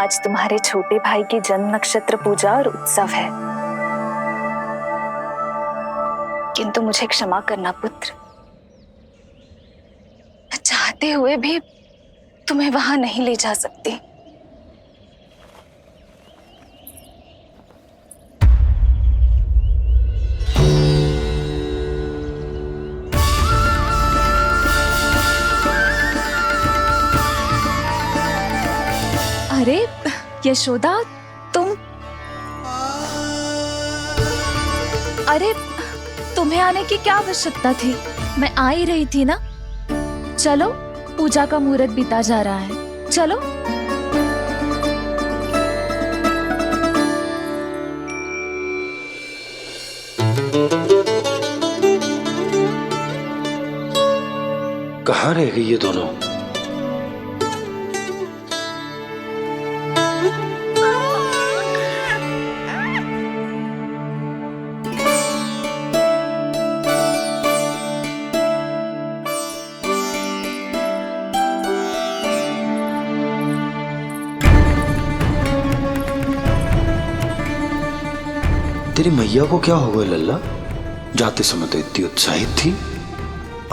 आज तुम्हारे छोटे भाई की जन्म नक्षत्र पूजा और उत्सव है, किंतु मुझे क्षमा करना पुत्र, मैं चाहते हुए भी तुम्हें वहां नहीं ले जा सकती। अरे यशोदा, अरे तुम्हें आने की क्या आवश्यकता थी? मैं आ ही रही थी ना। चलो, पूजा का मुहूर्त बीता जा रहा है, चलो। कहाँ रह गई ये दोनों? तेरी मैया को क्या हो गया लल्ला? जाते समय तो इतनी उत्साहित थी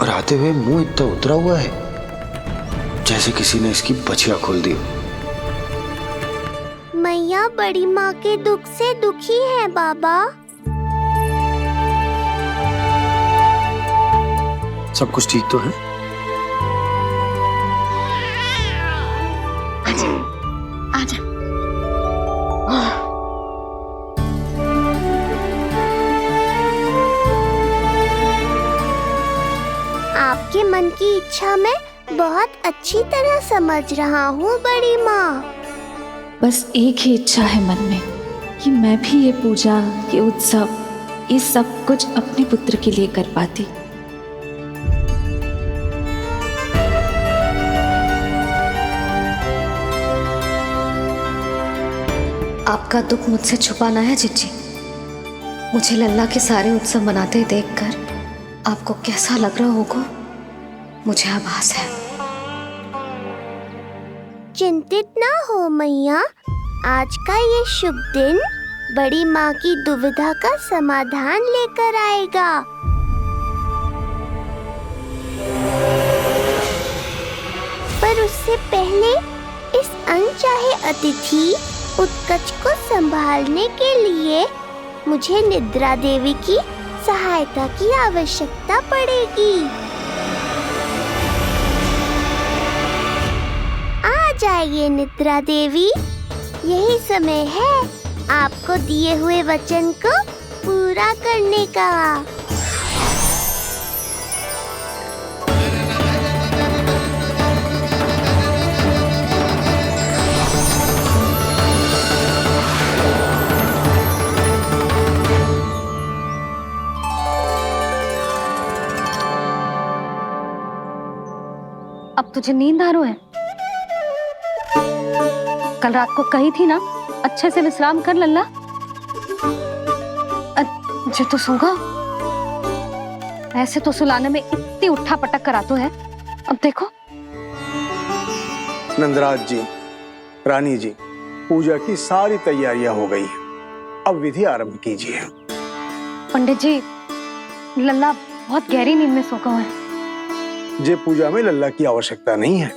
और आते हुए मुंह इतना उतरा हुआ है जैसे किसी ने इसकी बचिया खोल दी। मैया बड़ी माँ के दुख से दुखी है बाबा। सब कुछ ठीक तो है? आजा। आपके मन की इच्छा मैं बहुत अच्छी तरह समझ रहा हूँ बड़ी माँ। बस एक ही इच्छा है मन में कि मैं भी ये पूजा, ये उत्सव, ये सब कुछ अपने पुत्र के लिए कर पाती। आपका दुख मुझसे छुपाना है जिज्जी। मुझे लल्ला के सारे उत्सव मनाते देखकर आपको कैसा लग रहा होगा, मुझे आभास है। चिंतित ना हो मैया, आज का ये शुभ दिन बड़ी माँ की दुविधा का समाधान लेकर आएगा। पर उससे पहले इस अनचाहे अतिथि उत्कच को संभालने के लिए मुझे निद्रा देवी की सहायता की आवश्यकता पड़ेगी। आ जाइए निद्रा देवी, यही समय है आपको दिए हुए वचन को पूरा करने का। अब तुझे नींद आ रहा है? कल रात को कही थी ना अच्छे से विश्राम कर लल्ला। जो तो सोगा, ऐसे तो सुलाने में इतनी उठा पटक कराता है। अब देखो। नंदराज जी, रानी जी, पूजा की सारी तैयारियां हो गई हैं। अब विधि आरंभ कीजिए। पंडित जी, लल्ला बहुत गहरी नींद में सो गया है। जे पूजा में लल्ला की आवश्यकता नहीं है,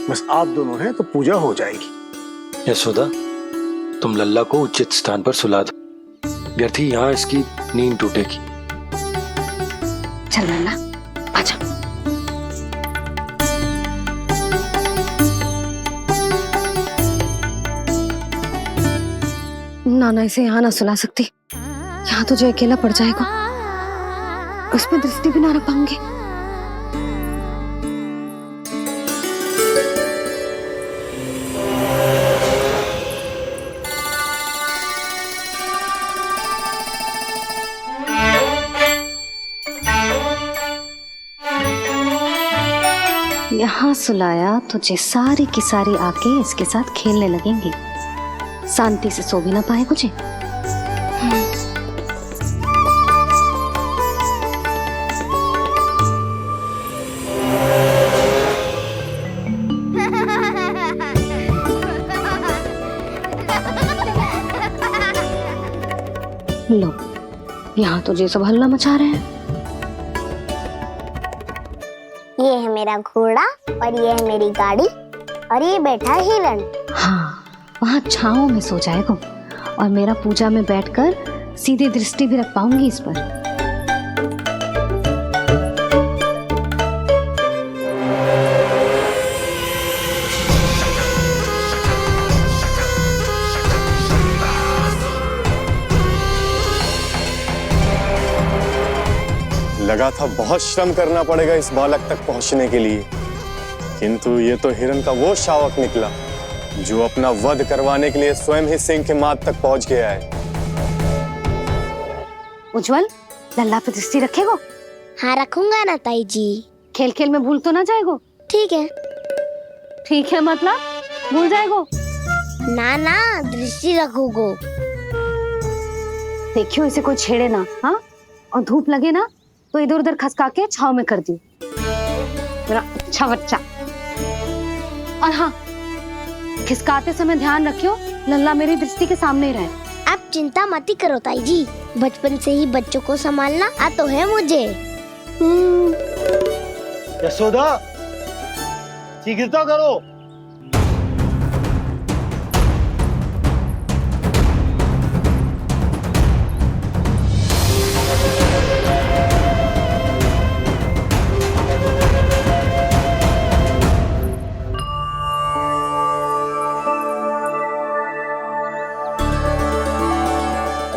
बस आप दोनों हैं तो पूजा हो जाएगी। यशोदा, तुम लल्ला को उचित स्थान पर सुला दो, व्यर्थ ही यहाँ इसकी नींद टूटेगी। चल लल्ला, आजा। नाना इसे यहाँ ना सुला सकती, यहाँ तो जो अकेला पड़ जाएगा, उसमें दृष्टि भी ना रख पाऊंगी। यहाँ सुलाया तो जे सारी की सारी आके इसके साथ खेलने लगेंगी, शांति से सो भी ना पाए कुछ। लो, यहाँ तो ये सब हल्ला मचा रहे हैं। ये है मेरा घोड़ा और ये है मेरी गाड़ी और ये बैठा है हिरण। हाँ, वहाँ छाँव में सो जाएगा और मेरा पूजा में बैठकर सीधी दृष्टि भी रख पाऊंगी इस पर। लगा था बहुत श्रम करना पड़ेगा इस बालक तक पहुंचने के लिए, किंतु ये तो हिरण का वो शावक निकला जो अपना वध करवाने के लिए स्वयं ही सिंह के माथ तक पहुंच गया है। उज्जवल, लल्ला पे दृष्टि रखेगो? हाँ रखूंगा ना ताई जी। खेल खेल में भूल तो ना जाएगो? ठीक है। ठीक है मतलब भूल जाएगो? ना ना, दृष्टि रखोगो। देखियो इसे कोई छेड़े ना, हाँ? और धूप लगे ना तो इधर उधर खसका के छाव में कर दी। मेरा अच्छा बच्चा। और हाँ, खिसकाते समय ध्यान रखियो लल्ला मेरी दृष्टि के सामने ही रहे। आप चिंता मत ही करो ताई जी, बचपन से ही बच्चों को संभालना आता है मुझे। यशोदा, शीघ्रता करो।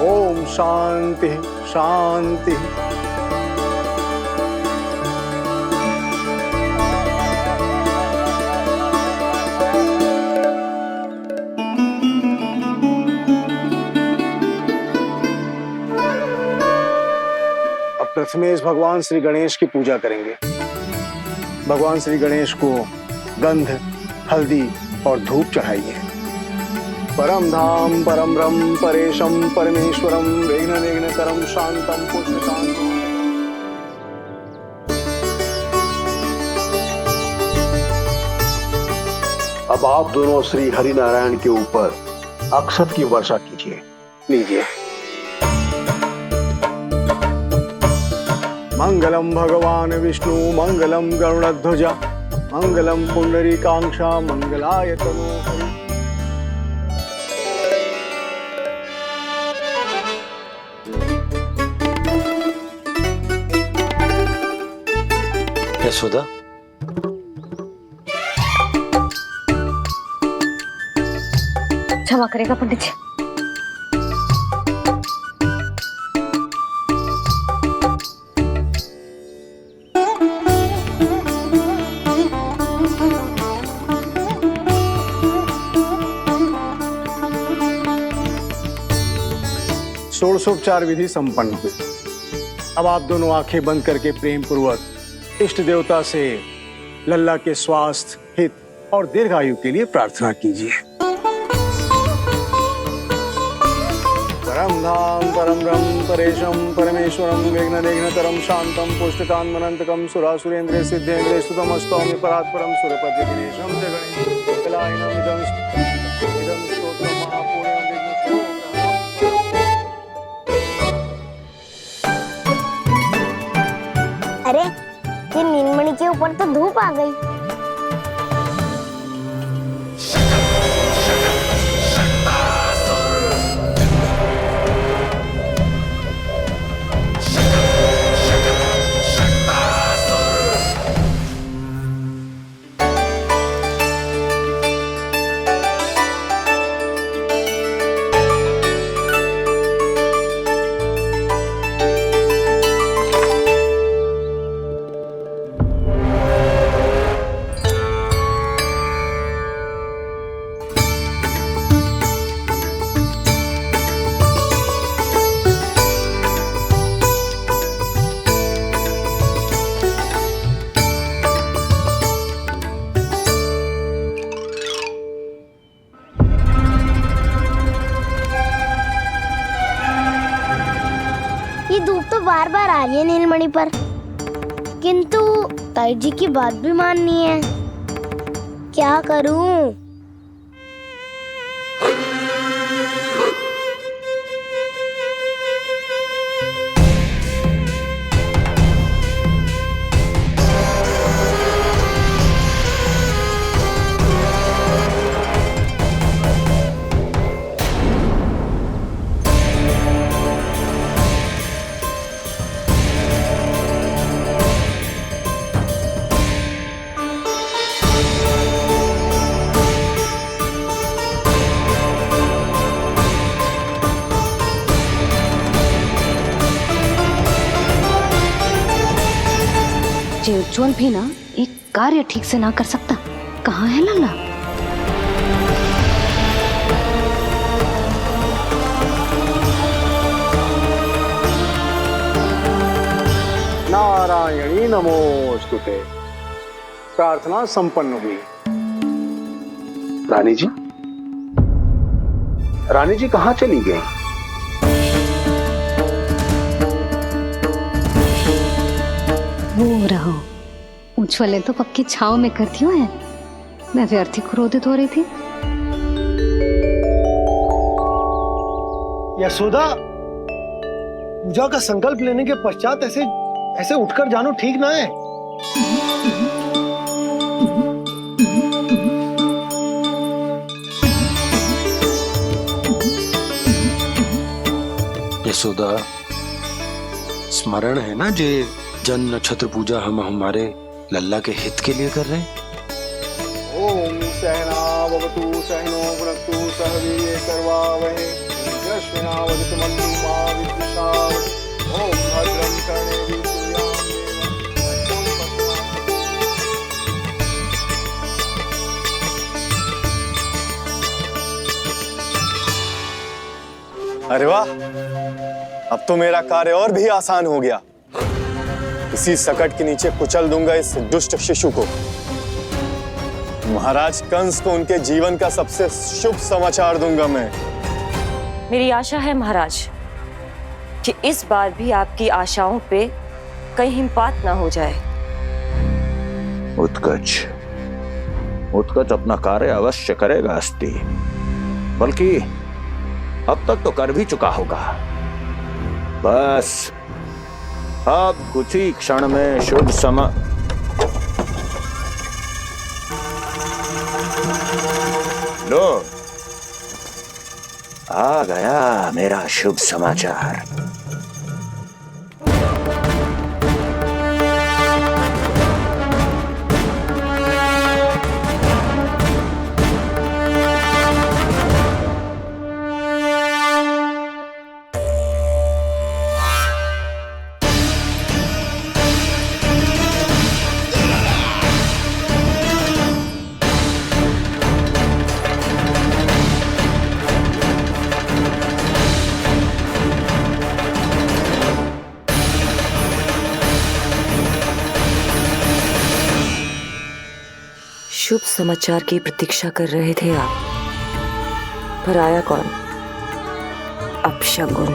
ओम शांति शांति। अब प्रथमेश भगवान श्री गणेश की पूजा करेंगे। भगवान श्री गणेश को गंध, हल्दी और धूप चाहिए। परम धाम परम ब्रह्म परेशम परमेश्वरम विघ्न निघ्नकरम शांतम पुष्टकांतम। अब आप दोनों श्री हरि नारायण के ऊपर अक्षत की वर्षा कीजिए। लीजिए। मंगलम भगवान विष्णु मंगलम गरुड़ध्वजा मंगलम पुंडरीकाक्षा मंगलाय तनोहरि। यशोदा, क्षमा करेगा पंडित जी। षोडशोपचार विधि संपन्न हुई। अब आप दोनों आंखें बंद करके प्रेम पूर्वक इष्ट देवता से लल्ला के स्वास्थ्य, हित और दीर्घायु के लिए प्रार्थना कीजिए। परम धाम परम ब्रह्म परेशम परमेश्वरम विघ्न निघ्नकरम शांतम पुष्टकांतमनंतकम सुरासुरेंद्र सिद्धेंद्र स्तुतम स्तौम्य परात्परम सुरपति दिनेशम जगणेश कलायनम इदं स्तोत्रम महापुण्यम विघ्नशो। अरे ये नीलमणि के ऊपर तो धूप आ गई। ये धूप तो बार बार आ रही है नीलमणि पर, किंतु ताई जी की बात भी माननी है। क्या करूं? 「जे उज्जवल भी ना एक कार्य ठीक से ना कर सकता। कहाँ है लल्ला? नारायणी नमोस्तुते। प्रार्थना संपन्न हुई। रानी जी, रानी जी कहाँ चली गई? वो रहो, उज्जवल तो पक्की छाव में करती है। मैं व्यर्थ ही क्रोधित हो रही थी। यशोदा, पूजा का संकल्प लेने के पश्चात ऐसे ऐसे उठकर जानो ठीक ना है। यशोदा, स्मरण है ना जे जन नक्षत्र पूजा हम हमारे लल्ला के हित के लिए कर रहे हैं। ओम सहना भवतु सहनो भुनक्तु सह वीर्यं करवावहै तेजस्विनावधीतमस्तु मा विद्विषावहै। ओम भद्रं कर्णेभिः सूर्यां अरे वाह, अब तो मेरा कार्य और भी आसान हो गया। इसी सकट के नीचे कुचल दूंगा इस दुष्ट शिशु को। महाराज कंस को उनके जीवन का सबसे शुभ समाचार दूंगा मैं। मेरी आशा है महाराज कि इस बार भी आपकी आशाओं पे कहीं हिमपात ना हो जाए। उत्कच उत्कच अपना कार्य अवश्य करेगा अस्ति, बल्कि अब तक तो कर भी चुका होगा। बस अब कुछ ही क्षण में शुभ समय। लो, आ गया मेरा शुभ समाचार। शुभ समाचार की प्रतीक्षा कर रहे थे आप, पर आया कौन? अपशगुन।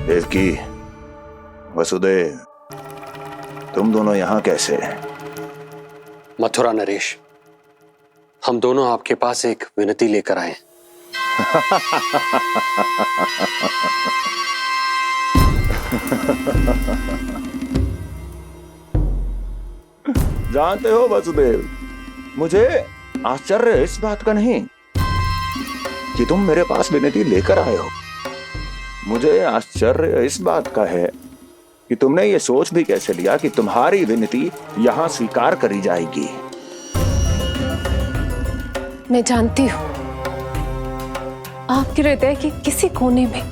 देवकी, वसुदेव, तुम दोनों यहाँ कैसे? मथुरा नरेश, हम दोनों आपके पास एक विनती लेकर आए। जानते हो वसुदेव, मुझे आश्चर्य इस बात का नहीं कि तुम मेरे पास विनती लेकर आए हो। मुझे आश्चर्य इस बात का है कि तुमने ये सोच भी कैसे लिया कि तुम्हारी विनती यहां स्वीकार करी जाएगी। मैं जानती हूं आपके हृदय के किसी कोने में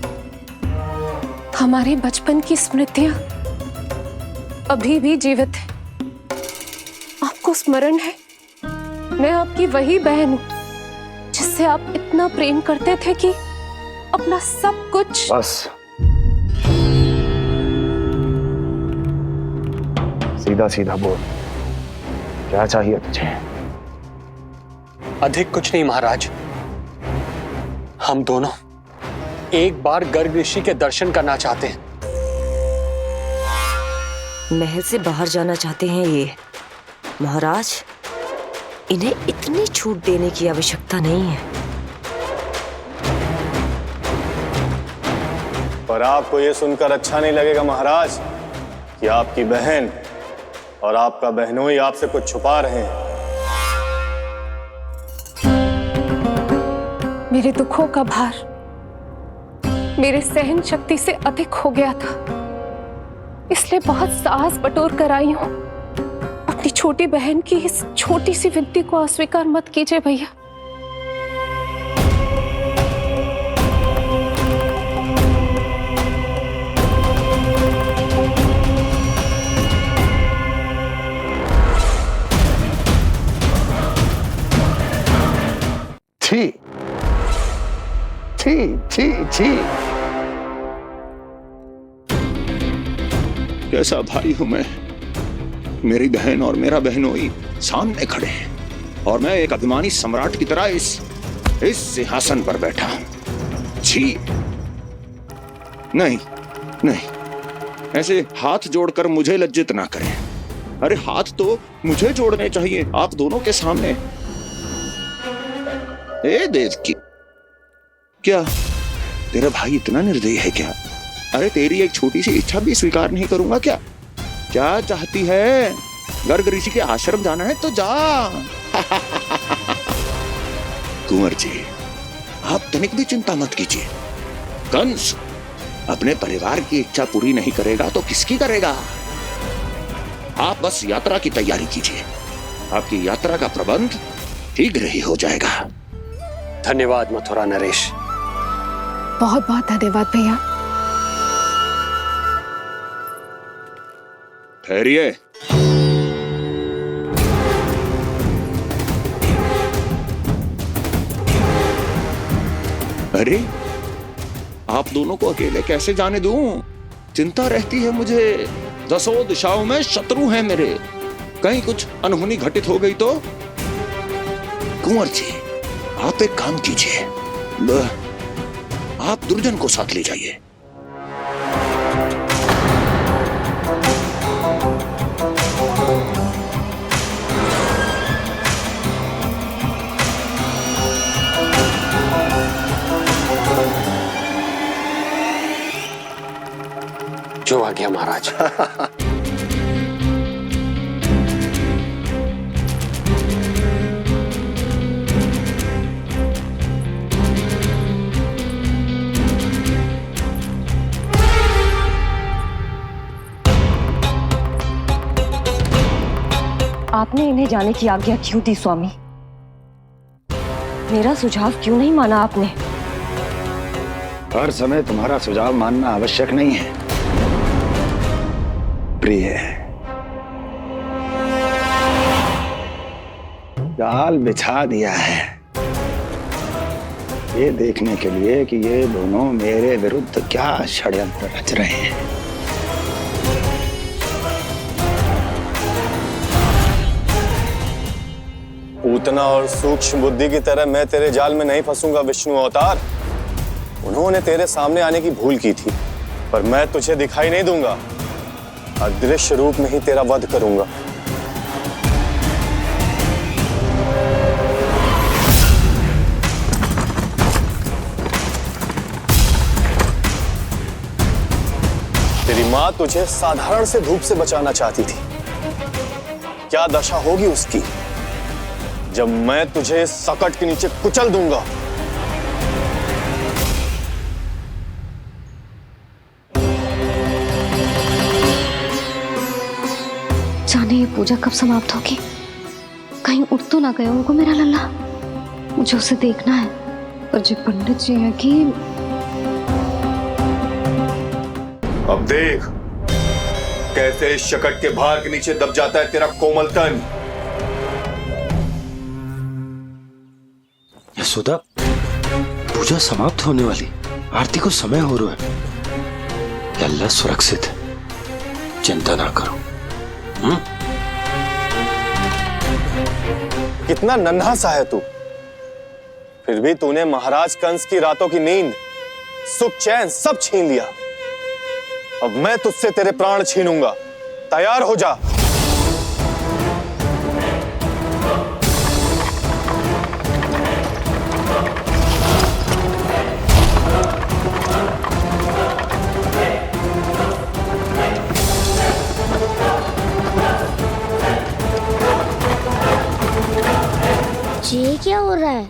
हमारे बचपन की स्मृतियां अभी भी जीवित है। आपको स्मरण है, मैं आपकी वही बहन हूं जिससे आप इतना प्रेम करते थे कि अपना सब कुछ। बस सीधा सीधा बोल, क्या चाहिए तुझे? अधिक कुछ नहीं महाराज, हम दोनों एक बार गर्ग ऋषि के दर्शन करना चाहते हैं। महल से बाहर जाना चाहते हैं ये। महाराज, इन्हें इतनी छूट देने की आवश्यकता नहीं है। पर आपको यह सुनकर अच्छा नहीं लगेगा महाराज कि आपकी बहन और आपका बहनोई आपसे कुछ छुपा रहे हैं। मेरे दुखों का भार मेरे सहन शक्ति से अधिक हो गया था, इसलिए बहुत साहस बटोर कर आई हूं। अपनी छोटी बहन की इस छोटी सी विनती को अस्वीकार मत कीजिए भैया। छी। कैसा भाई हूं मैं। मेरी बहन और मेरा बहनोई सामने खड़े हैं और मैं एक अभिमानी सम्राट की तरह इस सिंहासन पर बैठा हूं। छी। नहीं नहीं, ऐसे हाथ जोड़कर मुझे लज्जित ना करें। अरे हाथ तो मुझे जोड़ने चाहिए आप दोनों के सामने। ए देवकी, क्या तेरा भाई इतना निर्दयी है क्या? अरे तेरी एक छोटी सी इच्छा भी स्वीकार नहीं करूंगा क्या? क्या चाहती है? गर्ग ऋषि के आश्रम जाना है तो जा। कुंवर जी, आप तनिक भी चिंता मत कीजिए। कंस अपने परिवार की इच्छा पूरी नहीं करेगा तो किसकी करेगा? आप बस यात्रा की तैयारी कीजिए। आपकी यात्रा का प्रबंध शीघ्र ही हो जाएगा। धन्यवाद मथुरा नरेश। बहुत बहुत धन्यवाद भैया। ठहरिए। अरे आप दोनों को अकेले कैसे जाने दूं? चिंता रहती है मुझे। दसों दिशाओं में शत्रु हैं मेरे। कहीं कुछ अनहोनी घटित हो गई तो? कुंवर जी, आप एक काम कीजिए, आप दुर्जन को साथ ले जाइए। जो आ गया महाराज। आपने इन्हें जाने की आज्ञा क्यों दी स्वामी? मेरा सुझाव क्यों नहीं माना आपने? हर समय तुम्हारा सुझाव मानना आवश्यक नहीं है प्रिय। जाल बिछा दिया है ये देखने के लिए कि ये दोनों मेरे विरुद्ध क्या षड्यंत्र रच रहे हैं। पूतना और सूक्ष्म बुद्धि की तरह मैं तेरे जाल में नहीं फंसूंगा विष्णु अवतार। उन्होंने तेरे सामने आने की भूल की थी, पर मैं तुझे दिखाई नहीं दूंगा। अदृश्य रूप में ही तेरा वध करूंगा। तेरी मां तुझे साधारण से धूप से बचाना चाहती थी। क्या दशा होगी उसकी जब मैं तुझे इस सकट के नीचे कुचल दूंगा। जाने ये पूजा कब समाप्त होगी? कहीं उठ तो ना गया उनको मेरा लल्ला। मुझे उसे देखना है। पर जो पंडित जी है कि अब देख कैसे इस शकट के भार के नीचे दब जाता है तेरा कोमल तन। यशोदा, पूजा समाप्त होने वाली, आरती को समय हो रहा है। अल्लाह सुरक्षित है, चिंता ना करो। कितना नन्हा सा है तू, फिर भी तूने महाराज कंस की रातों की नींद, सुख चैन सब छीन लिया। अब मैं तुझसे तेरे प्राण छीनूंगा। तैयार हो जा। ये क्या हो रहा है?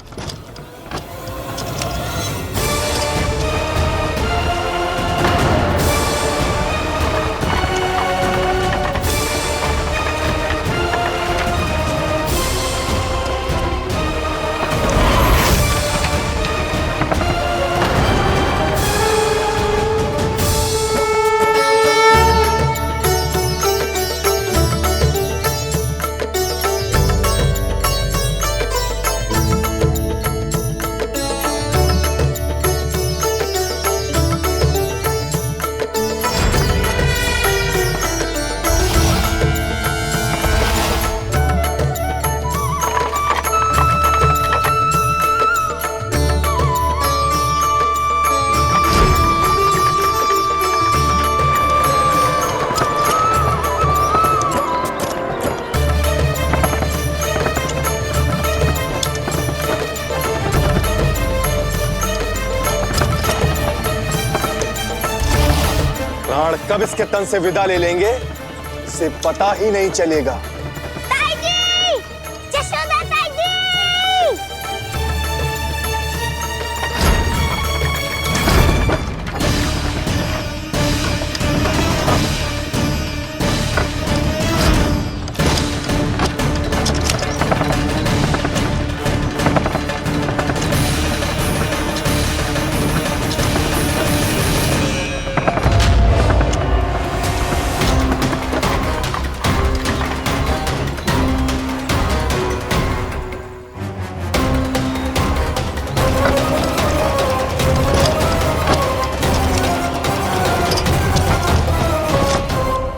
प्राण कब इसके तन से विदा ले लेंगे इसे पता ही नहीं चलेगा। ताई जी! जशोदा ताई जी!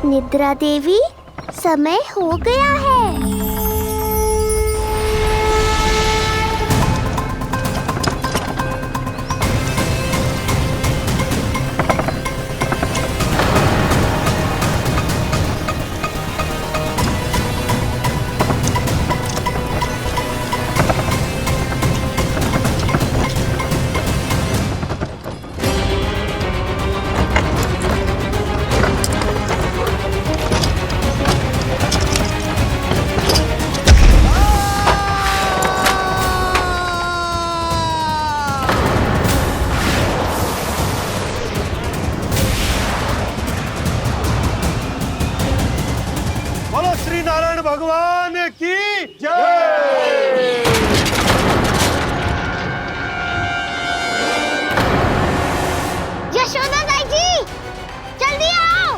निद्रा देवी, समय हो गया है। बोलो श्री नारायण भगवान की जय। यशोदा ताई जी, जल्दी आओ।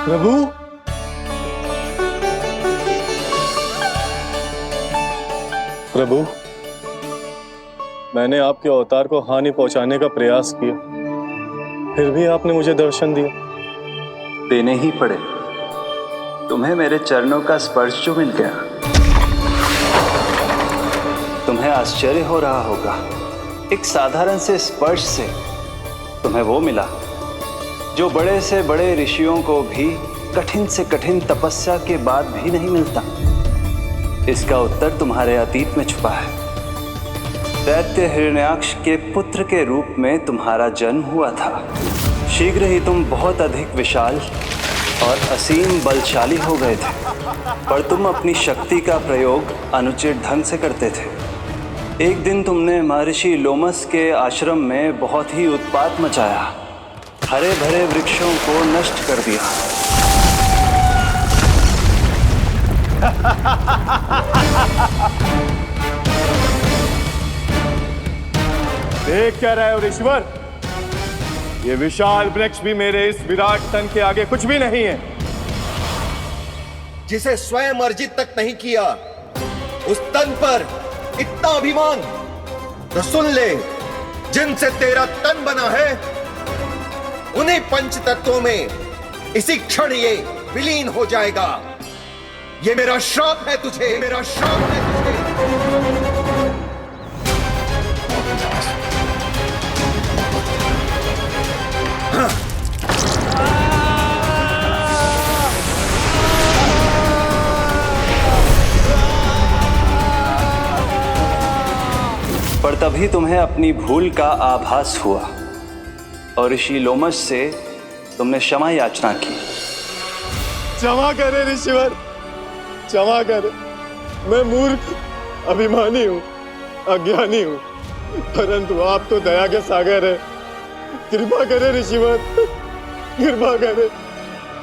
प्रभु, प्रभु, मैंने आपके अवतार को हानि पहुंचाने का प्रयास किया, फिर भी आपने मुझे दर्शन दिया। देने ही पड़े। तुम्हें मेरे चरणों का स्पर्श जो मिल गया, तुम्हें आश्चर्य हो रहा होगा। एक साधारण से स्पर्श से तुम्हें वो मिला जो बड़े से बड़े ऋषियों को भी कठिन से कठिन तपस्या के बाद भी नहीं मिलता। इसका उत्तर तुम्हारे अतीत में छुपा है। दैत्य हिरण्याक्ष के पुत्र के रूप में तुम्हारा जन्म हुआ था। शीघ्र ही तुम बहुत अधिक विशाल और असीम बलशाली हो गए थे, पर तुम अपनी शक्ति का प्रयोग अनुचित ढंग से करते थे। एक दिन तुमने महर्षि लोमस के आश्रम में बहुत ही उत्पात मचाया, हरे भरे वृक्षों को नष्ट कर दिया। देख क्या रहे हो ऋषिवर? ये विशाल वृक्ष भी मेरे इस विराट तन के आगे कुछ भी नहीं है। जिसे स्वयं अर्जित तक नहीं किया, उस तन पर इतना अभिमान, तो सुन ले, जिनसे तेरा तन बना है उन्हीं पंच तत्वों में इसी क्षण ये विलीन हो जाएगा। ये मेरा श्राप है तुझे, मेरा श्राप है तुझे। पर तभी तुम्हें अपनी भूल का आभास हुआ और ऋषि लोमस से तुमने क्षमा याचना की। क्षमा करे ऋषिवर, क्षमा कर, मैं मूर्ख, अभिमानी हूँ, अज्ञानी हूँ, परंतु आप तो दया के सागर है। कृपा करे ऋषिवर, कृपा करे।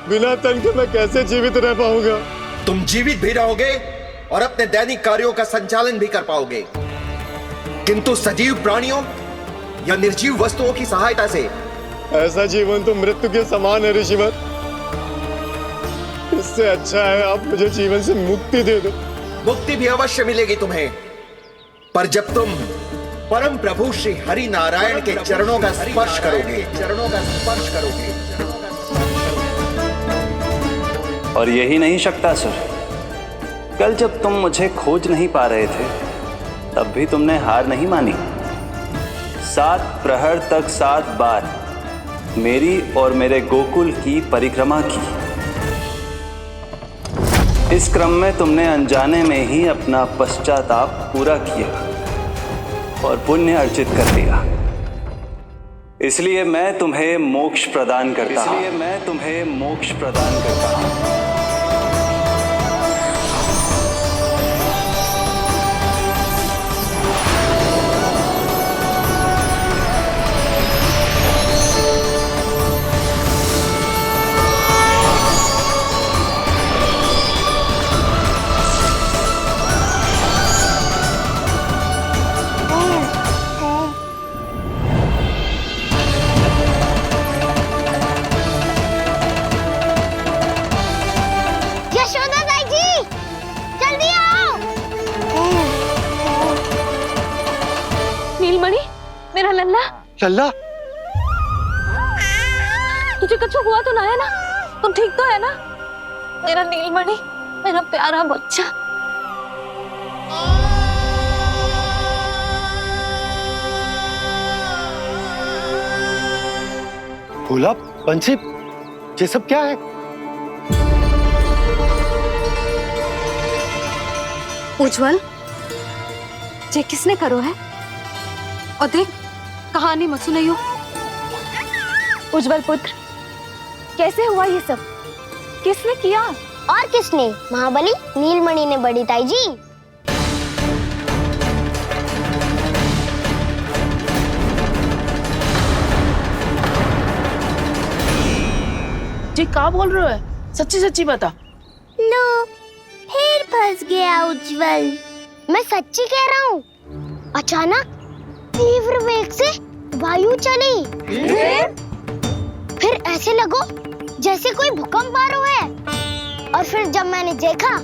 बिना तन के मैं कैसे जीवित रह पाऊंगा? तुम जीवित भी रहोगे और अपने दैनिक कार्यों का संचालन भी कर पाओगे, किंतु सजीव प्राणियों या निर्जीव वस्तुओं की सहायता से ऐसा जीवन तो मृत्यु के समान है ऋषिवर। इससे अच्छा है आप मुझे जीवन से मुक्ति दे दो। मुक्ति भी अवश्य मिलेगी तुम्हें, पर जब तुम परम प्रभु श्री हरि नारायण के चरणों का स्पर्श करोगे, चरणों का स्पर्श करोगे। और यही नहीं शक्तासुर, कल जब तुम मुझे खोज नहीं पा रहे थे तब भी तुमने हार नहीं मानी। 7 प्रहर तक 7 बार मेरी और मेरे गोकुल की परिक्रमा की। इस क्रम में तुमने अनजाने में ही अपना पश्चाताप पूरा किया और पुण्य अर्जित कर लिया। इसलिए मैं तुम्हें मोक्ष प्रदान करता हूं। इसलिए मैं तुम्हें मोक्ष प्रदान करता हूं। मेरा लल्ला, लल्ला, तुझे कुछ हुआ तो ना है ना? तुम ठीक तो है ना? मेरा नीलमणि, मेरा प्यारा बच्चा। भोला, बंसी, ये सब क्या है? उज्जवल, ये किसने करो है? और देख, कहानी मत सुनाइयो। उज्जवल पुत्र, कैसे हुआ ये सब? किसने किया? और किसने? महाबली नीलमणि ने, बड़ी ताई जी। जी क्या बोल रहे हो? सच्ची सच्ची बता। लो, फिर फंस गया उज्जवल। मैं सच्ची कह रहा हूँ। अचानक तीव्र वेग से वायु चली। फिर ऐसे लगो जैसे कोई भूकंप आ रहा है। और फिर जब मैंने देखा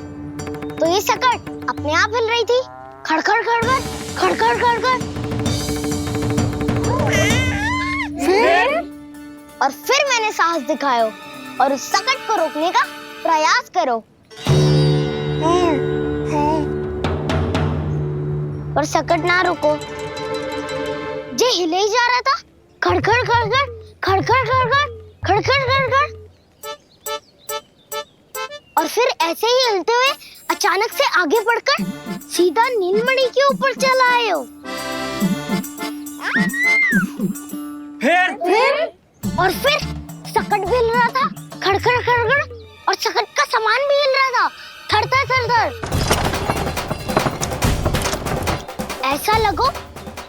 तो ये सकट अपने आप हिल रही थी, खड़खड़ खड़खड़ खड़खड़ खड़खड़। फिर मैंने साहस दिखाया और उस सकट को रोकने का प्रयास करो, पर सकट ना रुको। जे हिले ही जा रहा था, खड़खड़ खड़खड़ खड़खड़ खड़खड़ खड़खड़ खड़खड़। और फिर ऐसे ही हिलते हुए अचानक से आगे बढ़कर सीधा नीलमणि के ऊपर चला आए हो। और फिर सकट भी हिल रहा था, खड़खड़ खड़खड़, और सकट का सामान भी हिल रहा था, थरथर थरथर। ऐसा लगो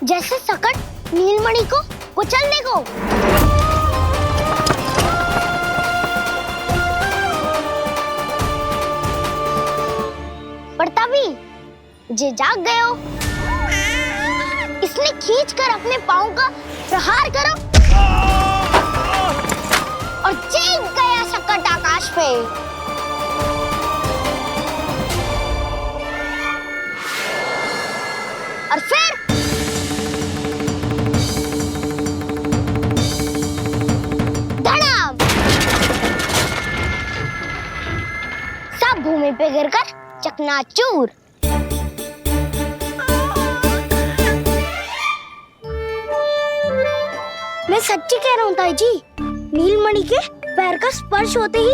जैसे सकट नीलमणि को कुचलने को। पर तभी जे जाग गए हो। इसने खींचकर अपने पांव का प्रहार करो और चीख गया सकट आकाश पे। और फिर धड़ाम, सब भूमि पे गिरकर चकनाचूर। मैं सच्ची कह रहा हूँ ताई जी, नीलमणि के पैर का स्पर्श होते ही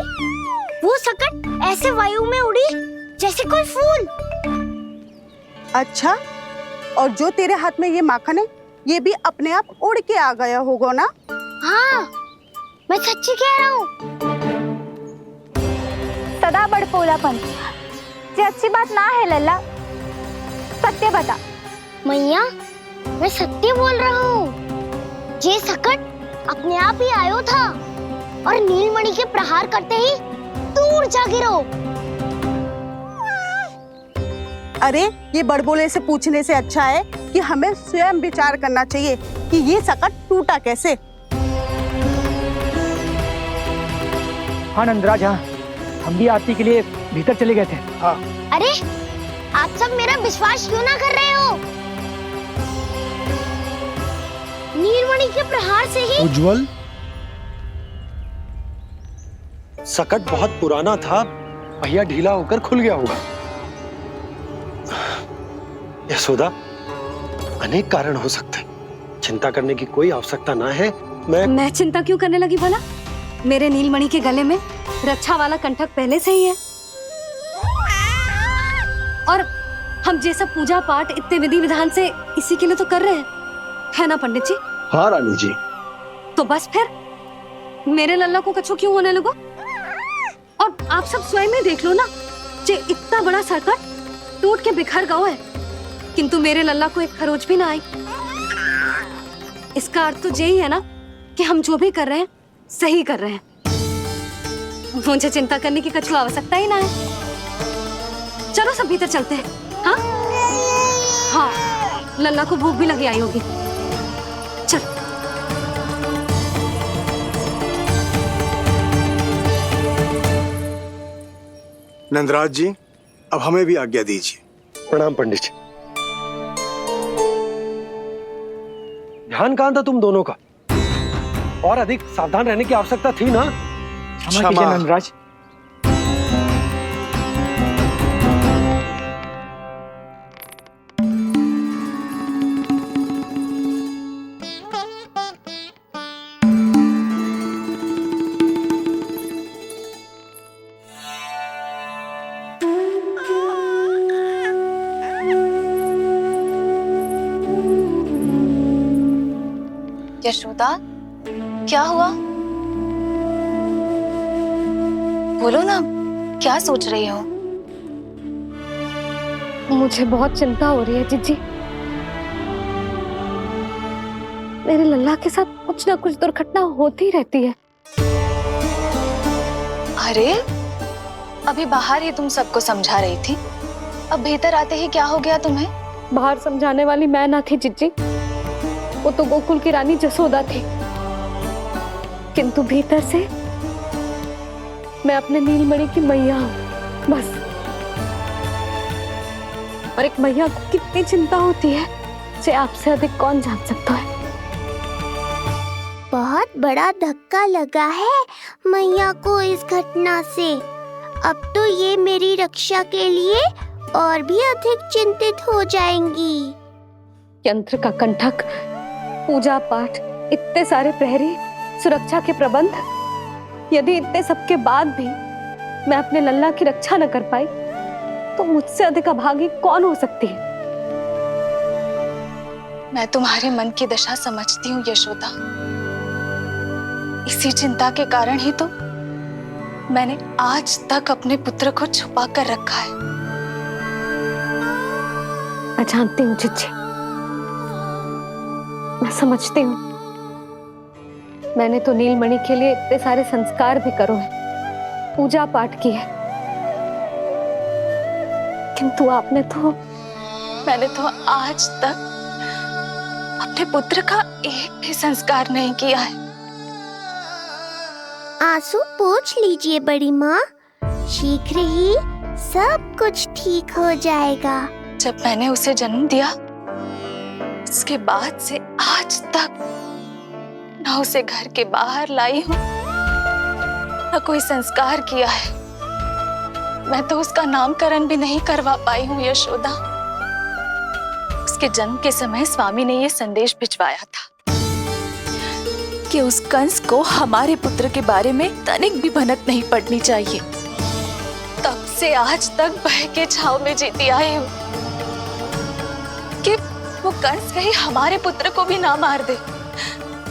वो सकट ऐसे वायु में उड़ी जैसे कोई फूल। अच्छा, और जो तेरे हाथ में ये माखन है, ये भी अपने आप उड़ के आ गया होगा ना? हाँ, मैं सच्ची कह रहा हूँ। सदा बड़पोलापन, ये अच्छी बात ना है लल्ला। सत्य बता। मैया, मैं सत्य बोल रहा हूँ। ये सकट अपने आप ही आयो था और नीलमणि के प्रहार करते ही दूर जा गिरो। अरे ये बड़बोले से पूछने से अच्छा है कि हमें स्वयं विचार करना चाहिए कि ये सकट टूटा कैसे। हाँ नंदराज, हाँ हम भी आरती के लिए भीतर चले गए थे। हाँ। अरे आप सब मेरा विश्वास क्यों ना कर रहे हो? नीलमणि के प्रहार से ही उज्जवल, सकट बहुत पुराना था, पहिया ढीला होकर खुल गया होगा। यशोदा, अनेक कारण हो सकते हैं, चिंता करने की कोई आवश्यकता ना है। मैं चिंता क्यों करने लगी भला? मेरे नीलमणि के गले में रक्षा वाला कंठक पहले से ही है, और हम जैसा पूजा पाठ इतने विधि विधान से इसी के लिए तो कर रहे हैं, है ना पंडित जी? हाँ रानी जी। तो बस फिर मेरे लल्ला को कछु क्यों होने लगो? और आप सब स्वयं ही देख लो ना, जे इतना बड़ा सकट टूट के बिखर गया है, किंतु मेरे लल्ला को एक खरोच भी ना आई। इसका अर्थ तो यही है ना कि हम जो भी कर रहे हैं सही कर रहे हैं। मुझे चिंता करने की कछु आवश्यकता ही ना है। चलो सब भीतर चलते हैं। हाँ हाँ, लल्ला को भूख भी लगी आई होगी। चल। नंदराज जी, अब हमें भी आज्ञा दीजिए। प्रणाम पंडित जी। ध्यान कहाँ था तुम दोनों का? और अधिक सावधान रहने की आवश्यकता थी ना? क्षमा कीजिए नंदराज। यशोदा, क्या हुआ? बोलो ना, क्या सोच रही हो? मुझे बहुत चिंता हो रही है जीजी। मेरे लल्ला के साथ कुछ ना कुछ दुर्घटना होती रहती है। अरे, अभी बाहर ही तुम सबको समझा रही थी, अब भीतर आते ही क्या हो गया तुम्हें? बाहर समझाने वाली मैं ना थी जीजी, वो तो गोकुल की रानी जसोदा थी, किंतु भीतर से मैं अपने नीलमणि की मैया हूँ, बस। और एक मैया को कितनी चिंता होती है, इसे आपसे अधिक कौन जान सकता है। बहुत बड़ा धक्का लगा है मैया को इस घटना से। अब तो ये मेरी रक्षा के लिए और भी अधिक चिंतित हो जाएंगी। यंत्र का कंठक, पूजा पाठ, इतने सारे प्रहरी, सुरक्षा के प्रबंध, यदि इतने सबके बाद भी मैं अपने लल्ला की रक्षा न कर पाई तो मुझसे अधिक अभागी कौन हो सकती है? मैं तुम्हारे मन की दशा समझती हूँ यशोदा। इसी चिंता के कारण ही तो मैंने आज तक अपने पुत्र को छुपा कर रखा है। मैं जानती हूँ जीजी, मैं समझती हूँ। मैंने तो नीलमणि के लिए इतने सारे संस्कार भी करो है, पूजा पाठ की है, किंतु मैंने तो आज तक अपने पुत्र का एक भी संस्कार नहीं किया है। आंसू पोंछ लीजिए बड़ी माँ, शीघ्र ही सब कुछ ठीक हो जाएगा। जब मैंने उसे जन्म दिया, उसके बाद से आज तक न उसे घर के बाहर लाई हूं, न कोई संस्कार किया है। मैं तो उसका नामकरण भी नहीं करवा पाई हूँ यशोदा। उसके जन्म के समय स्वामी ने ये संदेश भिजवाया था कि उस कंस को हमारे पुत्र के बारे में तनिक भी भनक नहीं पड़नी चाहिए। तब से आज तक भय के छाव में जीती आई हूँ कि वो कंस कहीं हमारे पुत्र को भी ना मार दे,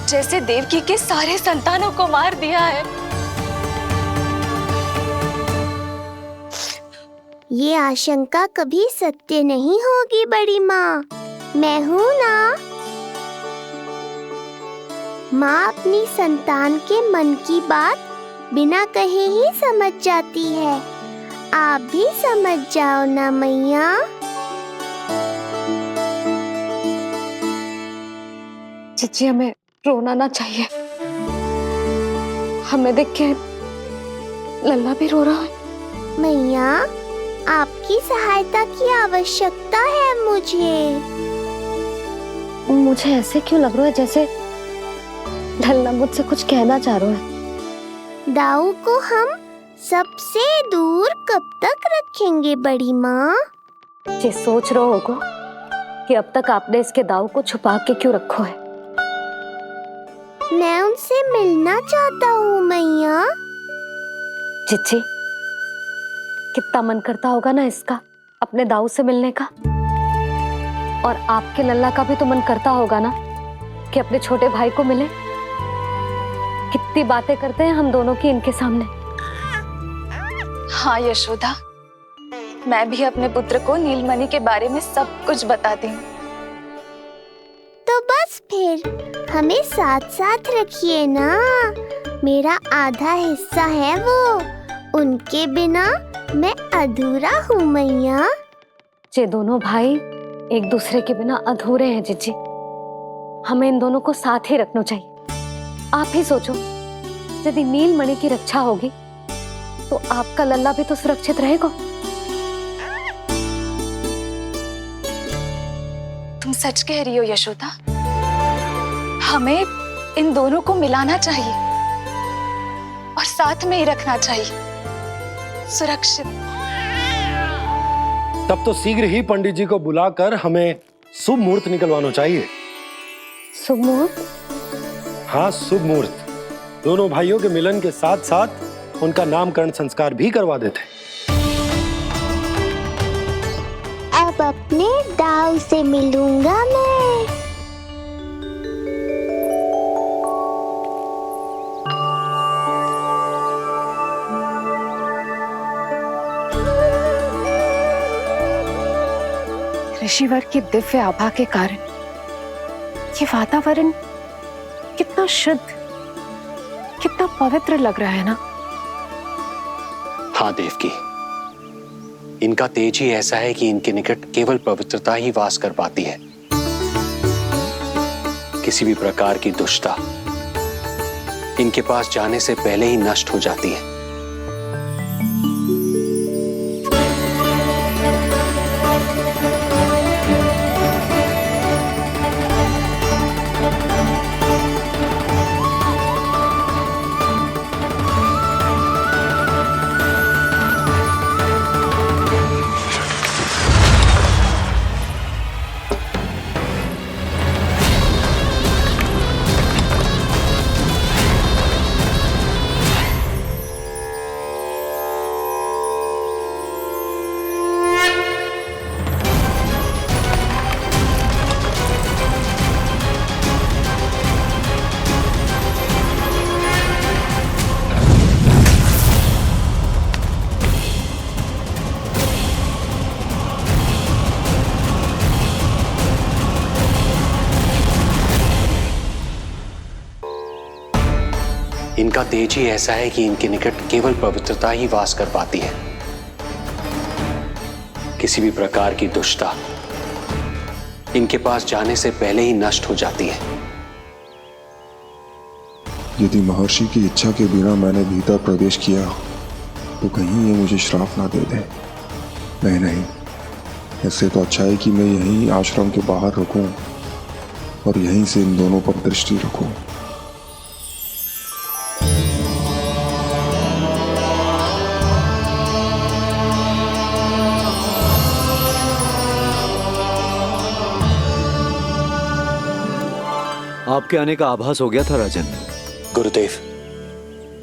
जैसे देवकी के सारे संतानों को मार दिया है। ये आशंका कभी सत्य नहीं होगी बड़ी माँ, मैं हूँ ना। माँ अपनी संतान के मन की बात बिना कहे ही समझ जाती है। आप भी समझ जाओ ना मैया। जीजी हमें रोना ना चाहिए। हमें देख के लल्ला भी रो रहा है। मैया, आपकी सहायता की आवश्यकता है मुझे। मुझे ऐसे क्यों लग रहा है जैसे लल्ला मुझसे कुछ कहना चाह रहा है। दाऊ को हम सबसे दूर कब तक रखेंगे बड़ी माँ? ये सोच रहा होगा कि अब तक आपने इसके दाऊ को छुपा के क्यों रखो है। मैं उनसे मिलना चाहता हूँ मैया। चिच्ची, कितना मन करता होगा ना इसका अपने दाऊ से मिलने का। और आपके लल्ला का भी तो मन करता होगा ना कि अपने छोटे भाई को मिले। कितनी बातें करते हैं हम दोनों की इनके सामने। हाँ यशोदा, मैं भी अपने पुत्र को नीलमणि के बारे में सब कुछ बताती हूँ। तो बस फिर हमें साथ साथ रखिए ना। मेरा आधा हिस्सा है वो, उनके बिना मैं अधूरा हूँ मैया। ये दोनों भाई एक दूसरे के बिना अधूरे हैं जीजी। हमें इन दोनों को साथ ही रखना चाहिए। आप ही सोचो, यदि नीलमणि की रक्षा होगी तो आपका लल्ला भी तो सुरक्षित रहेगा। तुम सच कह रही हो यशोदा। हमें इन दोनों को मिलाना चाहिए और साथ में ही रखना चाहिए, सुरक्षित। तब तो शीघ्र ही पंडित जी को बुलाकर हमें शुभ मुहूर्त निकलवाना चाहिए। शुभ मुहूर्त? हाँ, शुभ मुहूर्त। दोनों भाइयों के मिलन के साथ साथ उनका नामकरण संस्कार भी करवा देते। अब अपने दाऊ से मिलूंगा मैं। ऋषिवर की दिव्य आभा के कारण ये वातावरण कितना शुद्ध, कितना पवित्र लग रहा है ना। हाँ देवकी, इनका तेज ही ऐसा है कि इनके निकट केवल पवित्रता ही वास कर पाती है। किसी भी प्रकार की दुष्टता इनके पास जाने से पहले ही नष्ट हो जाती है। इनका तेज ही ऐसा है कि इनके निकट केवल पवित्रता ही वास कर पाती है। किसी भी प्रकार की दुष्टता इनके पास जाने से पहले ही नष्ट हो जाती है। यदि महर्षि की इच्छा के बिना मैंने भीतर प्रवेश किया तो कहीं ये मुझे श्राप ना दे दे। नहीं, इससे तो अच्छा है कि मैं यहीं आश्रम के बाहर रुकूं और यहीं से इन दोनों पर दृष्टि रखूं। आपके आने का आभास हो गया था राजन। गुरुदेव,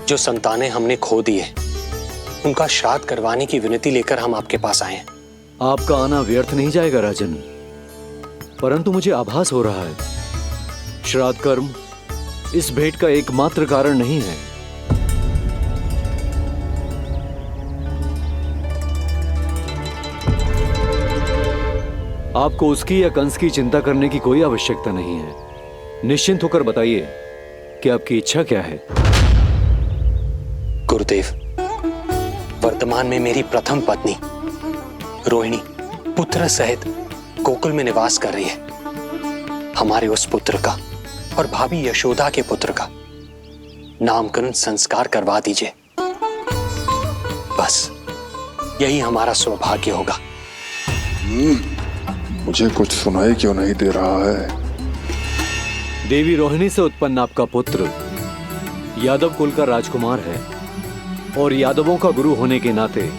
जो संतानें हमने खो दी है उनका श्राद्ध करवाने की विनती लेकर हम आपके पास आए हैं। आपका आना व्यर्थ नहीं जाएगा राजन, परंतु मुझे आभास हो रहा है श्राद्ध कर्म इस भेंट का एकमात्र कारण नहीं है। आपको उसकी या कंस की चिंता करने की कोई आवश्यकता नहीं है। निश्चिंत होकर बताइए कि आपकी इच्छा क्या है। गुरुदेव, वर्तमान में मेरी प्रथम पत्नी रोहिणी पुत्र सहित गोकुल में निवास कर रही है। हमारे उस पुत्र का और भाभी यशोदा के पुत्र का नामकरण संस्कार करवा दीजिए। बस यही हमारा सौभाग्य होगा। मुझे कुछ सुनाई क्यों नहीं दे रहा है? देवी रोहिणी से उत्पन्न आपका पुत्र यादव कुल का राजकुमार है और यादवों का गुरु होने के नाते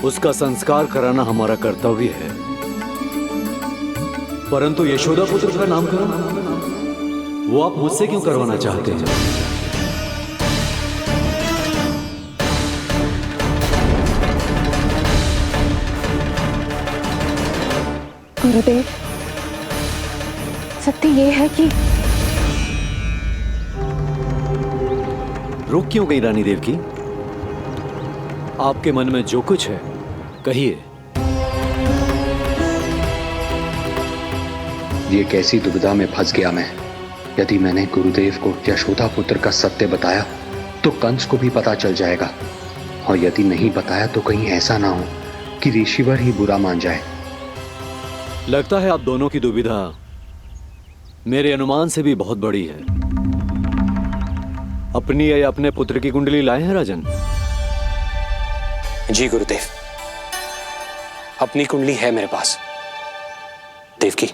उसका संस्कार कराना हमारा कर्तव्य है। परंतु यशोदा पुत्र का नामकरण वो आप मुझसे क्यों करवाना चाहते हैं? गुरुदेव, सत्य ये है कि रुक क्यों गई रानी देव की? आपके मन में जो कुछ है कहिए। ये कैसी दुविधा में फंस गया मैं। यदि मैंने गुरुदेव को यशोदा पुत्र का सत्य बताया तो कंस को भी पता चल जाएगा, और यदि नहीं बताया तो कहीं ऐसा ना हो कि ऋषिवर ही बुरा मान जाए। लगता है आप दोनों की दुविधा मेरे अनुमान से भी बहुत बड़ी है। अपनी या अपने पुत्र की कुंडली लाए हैं राजन? जी गुरुदेव, अपनी कुंडली है मेरे पास। देवकी,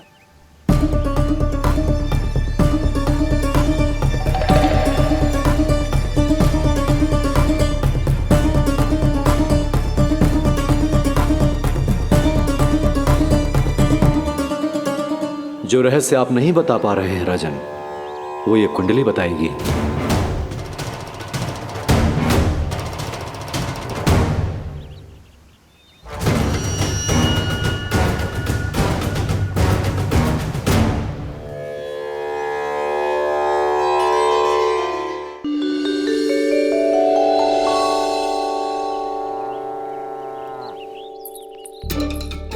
जो रहस्य आप नहीं बता पा रहे हैं राजन, वो ये कुंडली बताएगी।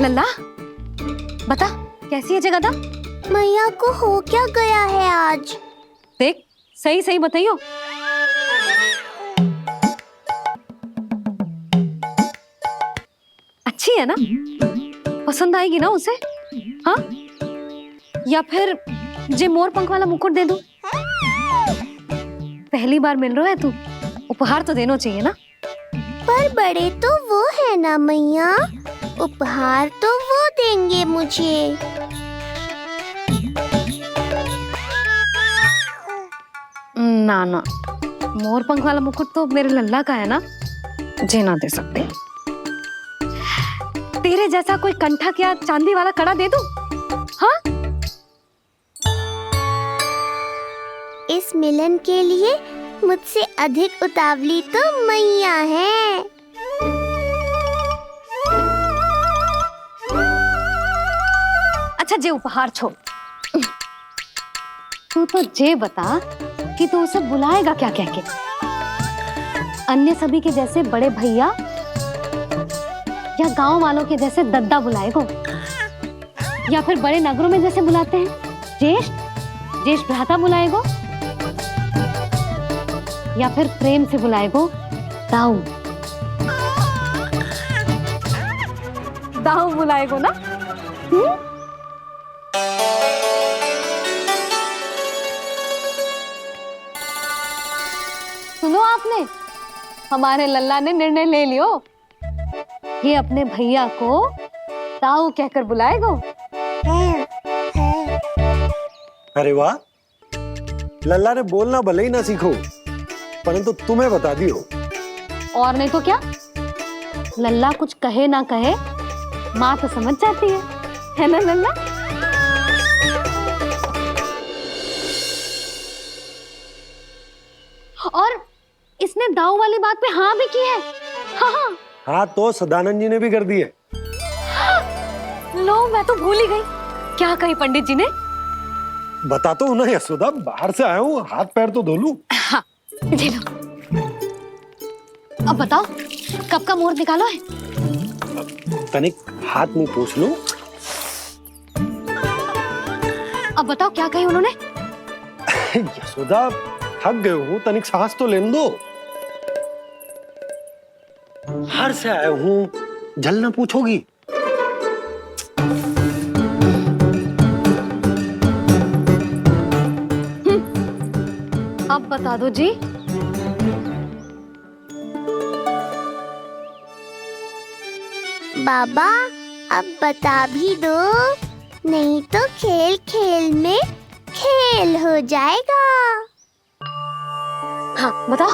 लल्ला, बता कैसी है जगदा? मैया को हो क्या गया है आज? देख, सही सही बताइयो। अच्छी है ना? पसंद आएगी ना उसे? हाँ? या फिर जे मोर पंख वाला मुकुट दे दूं? पहली बार मिल रहा है तू, उपहार तो देना चाहिए ना? पर बड़े तो वो है ना मैया, उपहार तो वो देंगे मुझे। ना ना, मोर पंख वाला मुकुट तो मेरे लल्ला का है ना, जे ना दे सकते। तेरे जैसा कोई कंठक या चांदी वाला कड़ा दे दूं? हाँ? इस मिलन के लिए मुझसे अधिक उतावली तो मैया है। अच्छा, जे उपहार छोड़, तू तो जे बता कि तू उसे बुलाएगा क्या कह के? अन्य सभी के जैसे बड़े भैया या गांव वालों के जैसे दद्दा बुलाएगो, या फिर बड़े नगरों में जैसे बुलाते हैं ज्येष्ठ भ्राता बुलाएगो, या फिर प्रेम से बुलाएगो दाऊ बुलाएगो ना? सुनो आपने, हमारे लल्ला ने निर्णय ले लियो, ये अपने भैया को ताऊ कहकर बुलाएगो। अरे वाह, लल्ला ने बोलना भले ही ना सीखो, परंतु तुम्हें बता दियो। और नहीं तो क्या, लल्ला कुछ कहे ना कहे माँ तो समझ जाती है ना लल्ला? और इसने दाऊ वाली बात पे हाँ भी की है। हाँ, हाँ तो सदानंद जी ने भी कर दी है। लो, मैं तो भूल ही गई। क्या कही पंडित जी ने? बता तो ना यशोदा, बाहर से आया हूँ, हाथ पैर तो धो लूं। हाँ, ये लो। अब बताओ, कब का मुहूर्त निकालो है? तनिक हाथ मुंह पूछ लूं। अब बताओ क्या कही उन्होंने? यशोदा थक गए हूँ, तनिक सांस तो लेने दो। हार से आया हूँ, जल ना पूछोगी? अब बता दो जी। बाबा अब बता भी दो, नहीं तो खेल खेल में खेल हो जाएगा। हाँ बताओ।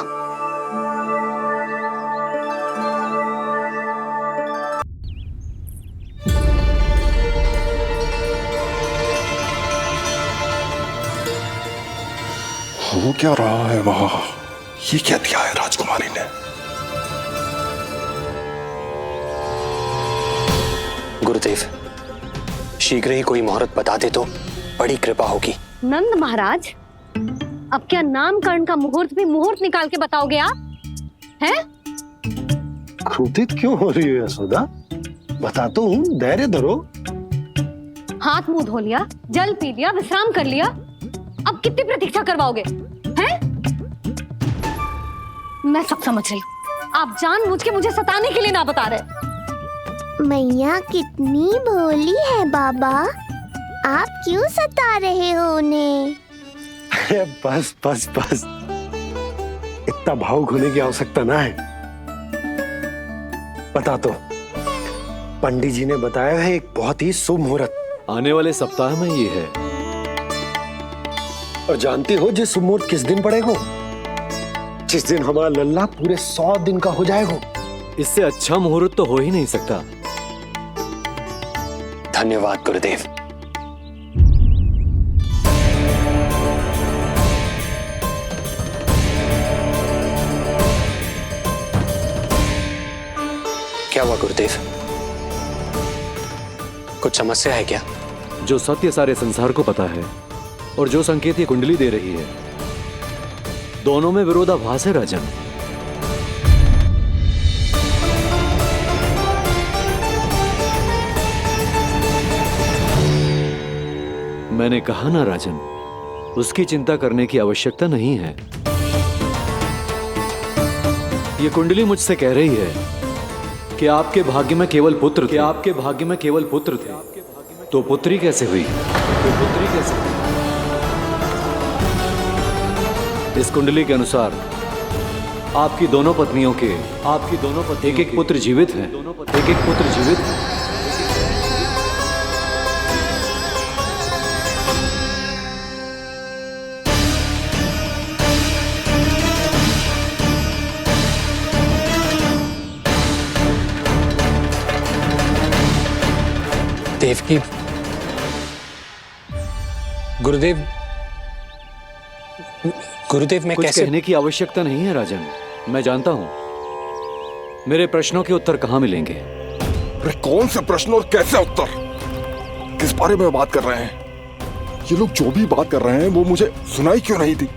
हो क्या रहा है वहां? ये क्या दिया है राजकुमारी ने? गुरुदेव, शीघ्र ही कोई मुहूर्त बता दे तो बड़ी कृपा होगी। नंद महाराज, अब क्या नामकरण का मुहूर्त भी मुहूर्त निकाल के बताओगे आप? हैं? क्रोधित क्यों हो रही हो यशोदा? बताता हूँ, धैर्य धरो। हाथ मुंह धो लिया, जल पी लिया, विश्राम कर लिया, अब कितनी प्रतीक्षा करवाओगे? हैं? मैं सब समझ रही हूँ, आप जानबूझ के मुझे सताने के लिए ना बता रहे। मैया कितनी भोली है बाबा, आप क्यों सता रहे हो उन्हें? बस बस बस, इतना भावुक होने की आवश्यकता ना है। बता तो, पंडित जी ने बताया है एक बहुत ही शुभ मुहूर्त आने वाले सप्ताह में ये है। और जानती हो जिस शुभ मुहूर्त किस दिन पड़ेगा? जिस दिन हमारा लल्ला पूरे 100 दिन का हो जाएगा। इससे अच्छा मुहूर्त तो हो ही नहीं सकता। धन्यवाद गुरुदेव। क्या हुआ गुरुदेव? कुछ समस्या है क्या? जो सत्य सारे संसार को पता है और जो संकेत ये कुंडली दे रही है, दोनों में विरोधाभास है राजन। मैंने कहा ना राजन, उसकी चिंता करने की आवश्यकता नहीं है। ये कुंडली मुझसे कह रही है कि आपके भाग्य में केवल पुत्र थे। आपके भाग्य में केवल पुत्र थे, तो पुत्री कैसे हुई? इस कुंडली के अनुसार आपकी दोनों पत्नियों के एक एक पुत्र जीवित हैं। देवकी, गुरुदेव मैं कुछ कैसे? कहने की आवश्यकता नहीं है राजन, मैं जानता हूं मेरे प्रश्नों के उत्तर कहां मिलेंगे। अरे कौन से प्रश्न और कैसे उत्तर? किस बारे में बात कर रहे हैं? ये लोग जो भी बात कर रहे हैं वो मुझे सुनाई क्यों नहीं दी?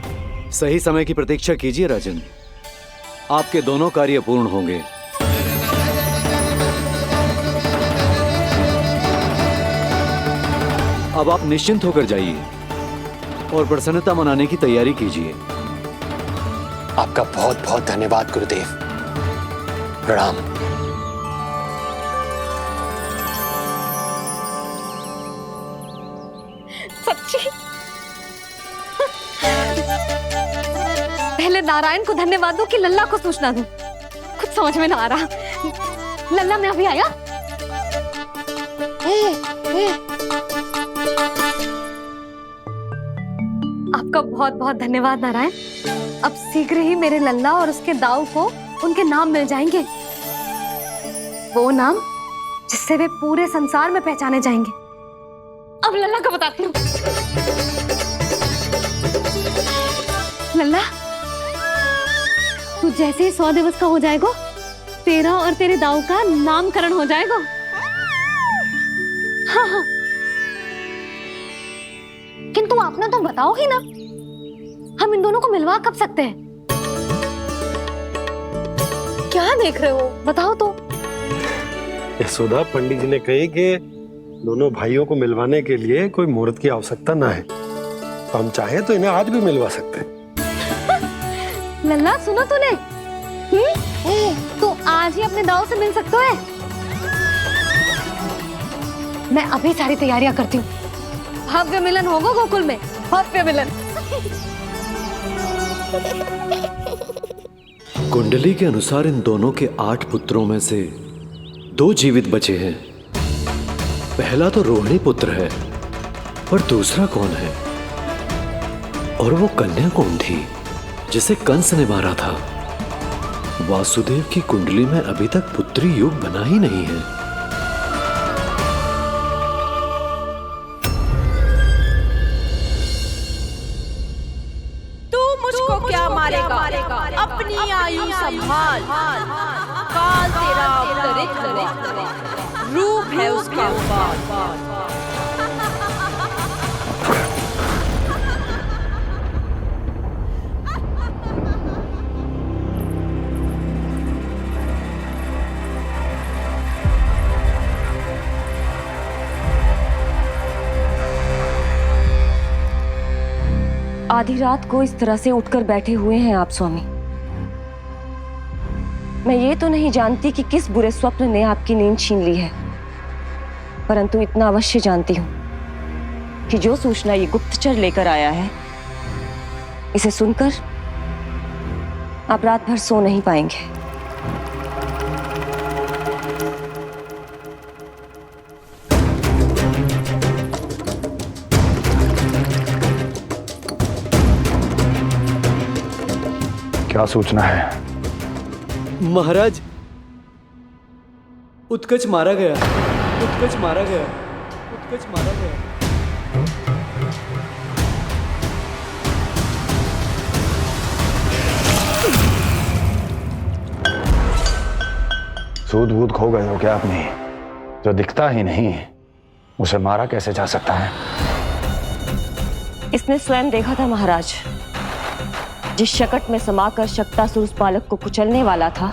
सही समय की प्रतीक्षा कीजिए राजन, आपके दोनों कार्य पूर्ण होंगे। अब आप निश्चिंत होकर जाइए और प्रसन्नता मनाने की तैयारी कीजिए। आपका बहुत बहुत धन्यवाद गुरुदेव। प्रणाम। सच्ची? पहले नारायण को धन्यवाद दूं कि लल्ला को सूचना दूं? कुछ समझ में ना आ रहा। लल्ला मैं अभी आया। आपका बहुत बहुत धन्यवाद नारायण। अब शीघ्र ही मेरे लल्ला और उसके दाऊ को उनके नाम मिल जाएंगे, वो नाम जिससे वे पूरे संसार में पहचाने जाएंगे। अब लल्ला को बताती हूँ। लल्ला, तू जैसे ही 100 दिवस का हो जाएगा, तेरा और तेरे दाऊ का नामकरण हो जाएगा। हाँ हाँ, किंतु आपने तो बताओ ही ना, हम इन दोनों को मिलवा कब सकते हैं? क्या देख रहे हो, बताओ तो। यशोदा, पंडित जी ने कही कि दोनों भाइयों को मिलवाने के लिए कोई मुहूर्त की आवश्यकता ना है, तो हम चाहे तो इन्हें आज भी मिलवा सकते हैं। लल्ला सुनो तूने, तू आज ही अपने दाऊ से मिल सकते है। मैं अभी सारी तैयारियां करती हूँ। भव्य मिलन होगा गोकुल में, भव्य मिलन। कुंडली के अनुसार इन दोनों के 8 पुत्रों में से 2 जीवित बचे हैं। पहला तो रोहिणी पुत्र है, पर दूसरा कौन है? और वो कन्या कौन थी जिसे कंस ने मारा था? वासुदेव की कुंडली में अभी तक पुत्री योग बना ही नहीं है। तू मुझको क्या मारेगा? अपनी आयु संभाल। काल तेरा अवतरित रूप है उसका। आधी रात को इस तरह से उठकर बैठे हुए हैं आप स्वामी। मैं ये तो नहीं जानती कि किस बुरे स्वप्न ने आपकी नींद छीन ली है, परंतु इतना अवश्य जानती हूँ कि जो सूचना ये गुप्तचर लेकर आया है, इसे सुनकर आप रात भर सो नहीं पाएंगे। क्या सूचना है? महाराज, उत्कच मारा गया, उत्कच मारा गया, उत्कच मारा गया। सूद वूद खो गए हो क्या अपनी? जो दिखता ही नहीं उसे मारा कैसे जा सकता है? इसने स्वयं देखा था महाराज। जिस शकट में समाकर शक्तासुर उस बालक को कुचलने वाला था,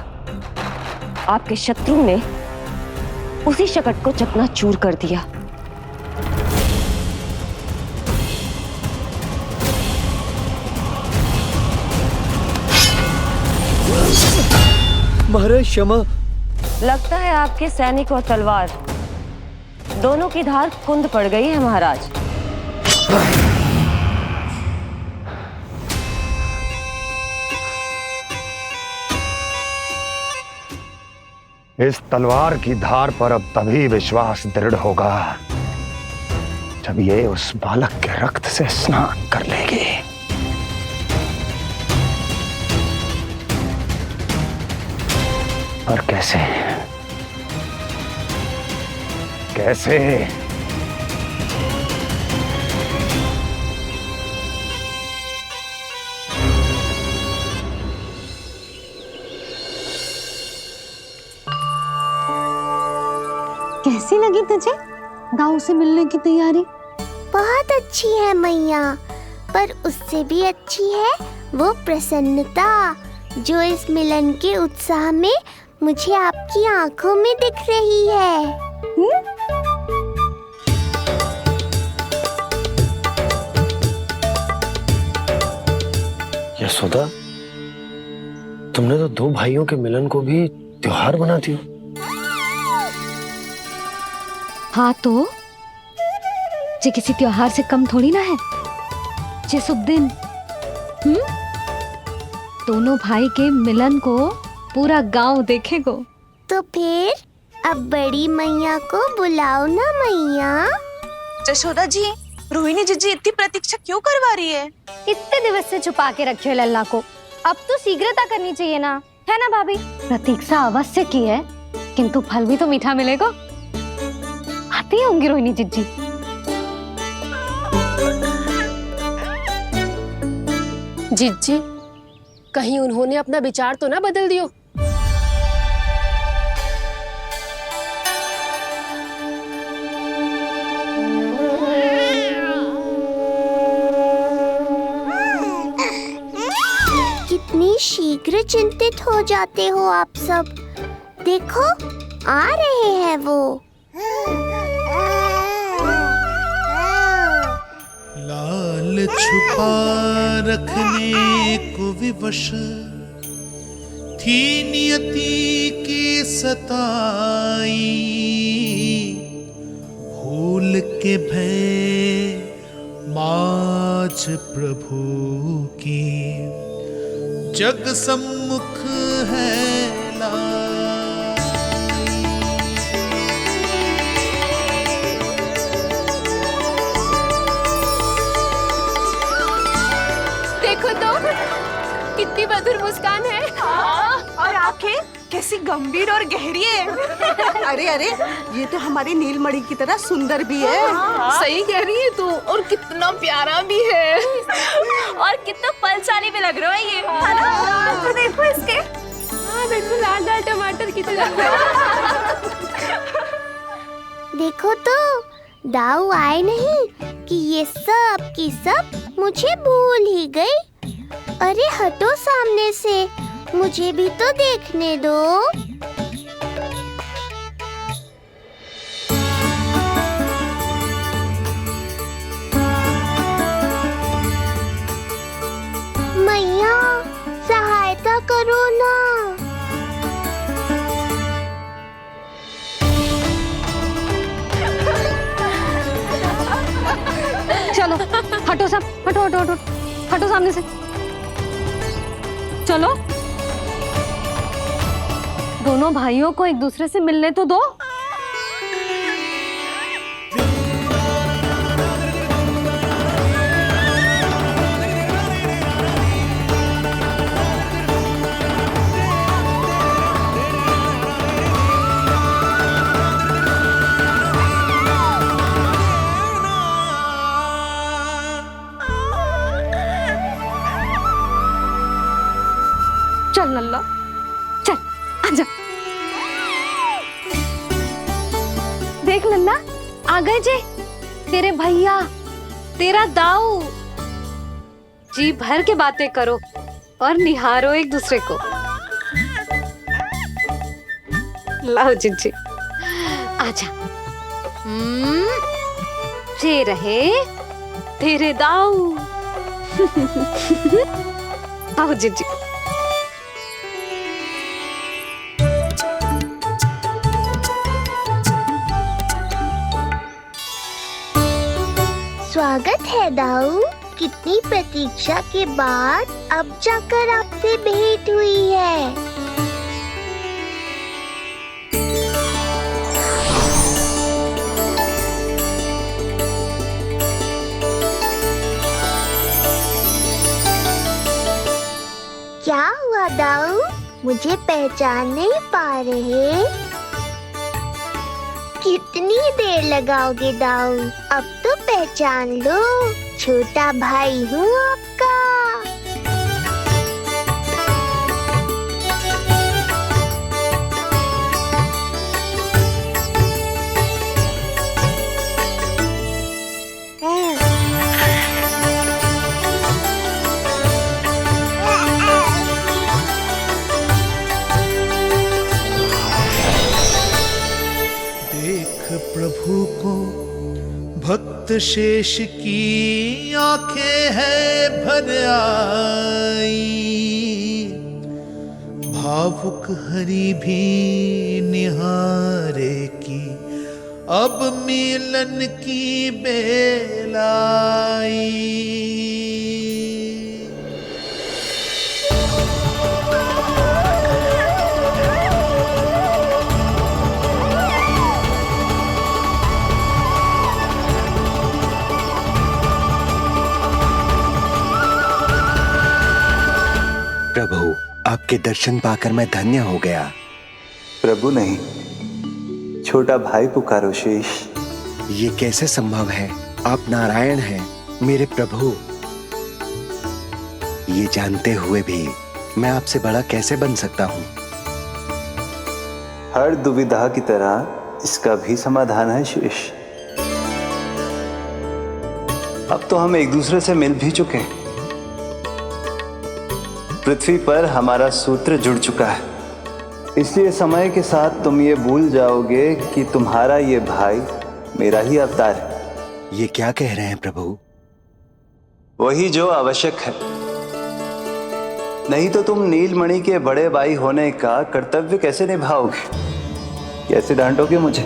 आपके शत्रु ने उसी शकट को चकनाचूर कर दिया। महाराज क्षमा। लगता है आपके सैनिक और तलवार दोनों की धार कुंद पड़ गई है महाराज। इस तलवार की धार पर अब तभी विश्वास दृढ़ होगा जब ये उस बालक के रक्त से स्नान कर लेगी। और कैसे? कैसे? कैसी लगी तुझे दाऊ से मिलने की तैयारी? बहुत अच्छी है मैया, पर उससे भी अच्छी है वो प्रसन्नता जो इस मिलन के उत्साह में मुझे आपकी आंखों में दिख रही है। यशोदा, तुमने तो 2 भाइयों के मिलन को भी त्योहार बना दिया। हाँ तो जे किसी त्योहार से कम थोड़ी ना है। जे शुभ दिन दोनों भाई के मिलन को पूरा गांव देखेगो। तो फिर अब बड़ी मैया को बुलाओ ना मैया। जशोदा जी, रोहिणी जीजी इतनी प्रतीक्षा क्यों करवा रही है? इतने दिवस से छुपा के रखे हो लल्ला को, अब तो शीघ्रता करनी चाहिए ना, है ना भाभी? प्रतीक्षा अवश्य की है, किंतु फल भी तो मीठा मिलेगा। आती होंगी रोहिणी जीजी। जीजी, कहीं उन्होंने अपना विचार तो ना बदल दियो? कितनी शीघ्र चिंतित हो जाते हो आप सब। देखो आ रहे हैं वो। लाल छुपा रखने को विवश थी नियति की सताई, भूल के भय माज प्रभु की जग सम्मुख है देखो तो कितनी मधुर मुस्कान है। और आंखें कैसी गंभीर और गहरी है। अरे अरे, ये तो हमारी नीलमणि की तरह सुंदर भी है। सही कह रही है तू, और कितना प्यारा भी है। और कितना बलशाली भी लग रहा है ये, है ना? तो देखो इसके, हाँ देखो लाल लाल टमाटर की तरह। देखो तो दाऊ आए नहीं कि ये सब की सब मुझे भूल ही गई। अरे हटो सामने से, मुझे भी तो देखने दो। मैया सहायता करो ना। चलो हटो सब, हटो हटो हटो हटो सामने से। चलो दोनों भाइयों को एक दूसरे से मिलने तो दो। चल नल्ला, चल आजा। देख नन्ना, आ गए जे तेरे भैया, तेरा दाऊ। जी भर के बातें करो और निहारो एक दूसरे को। लाओ जिज्जी, आजा। ये रहे तेरे दाऊ। आओ जिज्जी। स्वागत है दाऊ। कितनी प्रतीक्षा के बाद अब जाकर आपसे भेंट हुई है। क्या हुआ दाऊ, मुझे पहचान नहीं पा रहे? कितनी देर लगाओगे दाऊ? अब तो पहचान लो, छोटा भाई हूँ आपका। प्रभु को भक्त शेष की आंखें है भर आई, भावुक हरि भी निहारे की अब मिलन की बेलाई। प्रभु, आपके दर्शन पाकर मैं धन्य हो गया। प्रभु नहीं, छोटा भाई पुकारो शेष। ये कैसे संभव है? आप नारायण हैं, मेरे प्रभु। ये जानते हुए भी मैं आपसे बड़ा कैसे बन सकता हूँ? हर दुविधा की तरह इसका भी समाधान है शेष। अब तो हम एक दूसरे से मिल भी चुके हैं। पृथ्वी पर हमारा सूत्र जुड़ चुका है, इसलिए समय के साथ तुम ये भूल जाओगे कि तुम्हारा ये भाई मेरा ही अवतार है। ये क्या कह रहे हैं प्रभु? वही जो आवश्यक है। नहीं तो तुम नीलमणि के बड़े भाई होने का कर्तव्य कैसे निभाओगे? कैसे डांटोगे मुझे?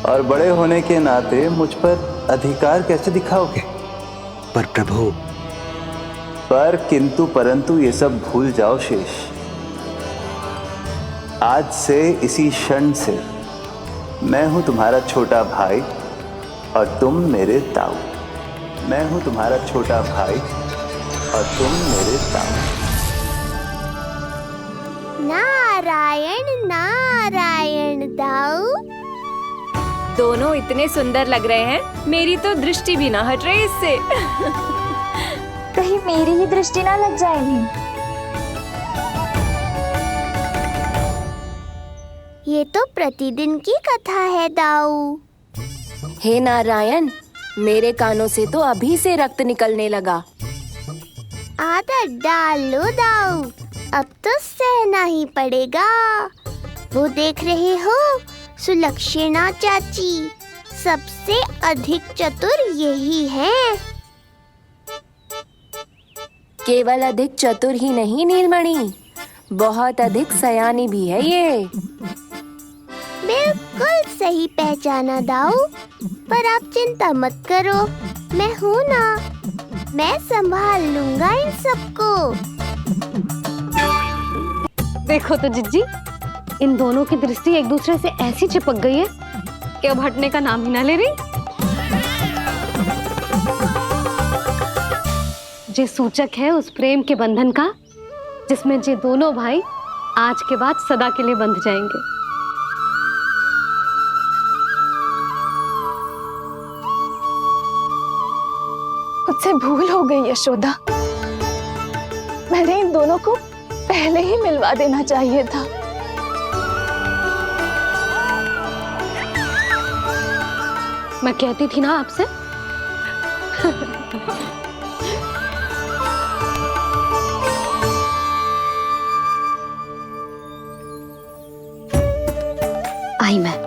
और बड़े होने के नाते मुझ पर अधिकार कैसे दिखाओगे? पर प्रभु, पर किंतु परंतु ये सब भूल जाओ शेष। आज से इसी क्षण से मैं हूं तुम्हारा छोटा भाई और तुम मेरे ताऊ। मैं हूं तुम्हारा छोटा भाई और तुम मेरे ताऊ। नारायण नारायण दाऊ। दोनों इतने सुंदर लग रहे हैं, मेरी तो दृष्टि भी ना हट रही इससे। कहीं मेरी ही दृष्टि ना लग जाए नहीं। ये तो प्रतिदिन की कथा है दाऊ। हे नारायण, मेरे कानों से तो अभी से रक्त निकलने लगा। आदत डाल लो दाऊ, अब तो सहना ही पड़ेगा। वो देख रहे हो, सुलक्षणा चाची सबसे अधिक चतुर यही है। केवल अधिक चतुर ही नहीं नीलमणि, बहुत अधिक सयानी भी है ये। बिल्कुल सही पहचाना दाऊ, पर आप चिंता मत करो, मैं हूँ ना, मैं संभाल लूंगा इन सबको। देखो तो जिज्जी, इन दोनों की दृष्टि एक दूसरे से ऐसी चिपक गई है कि अब हटने का नाम ही ना ले रही। जे सूचक है उस प्रेम के बंधन का, जिसमें जे दोनों भाई आज के बाद सदा के लिए बंध जाएंगे। मुझसे भूल हो गई यशोदा, मैंने इन दोनों को पहले ही मिलवा देना चाहिए था। मैं कहती थी ना आपसे। आई मैं।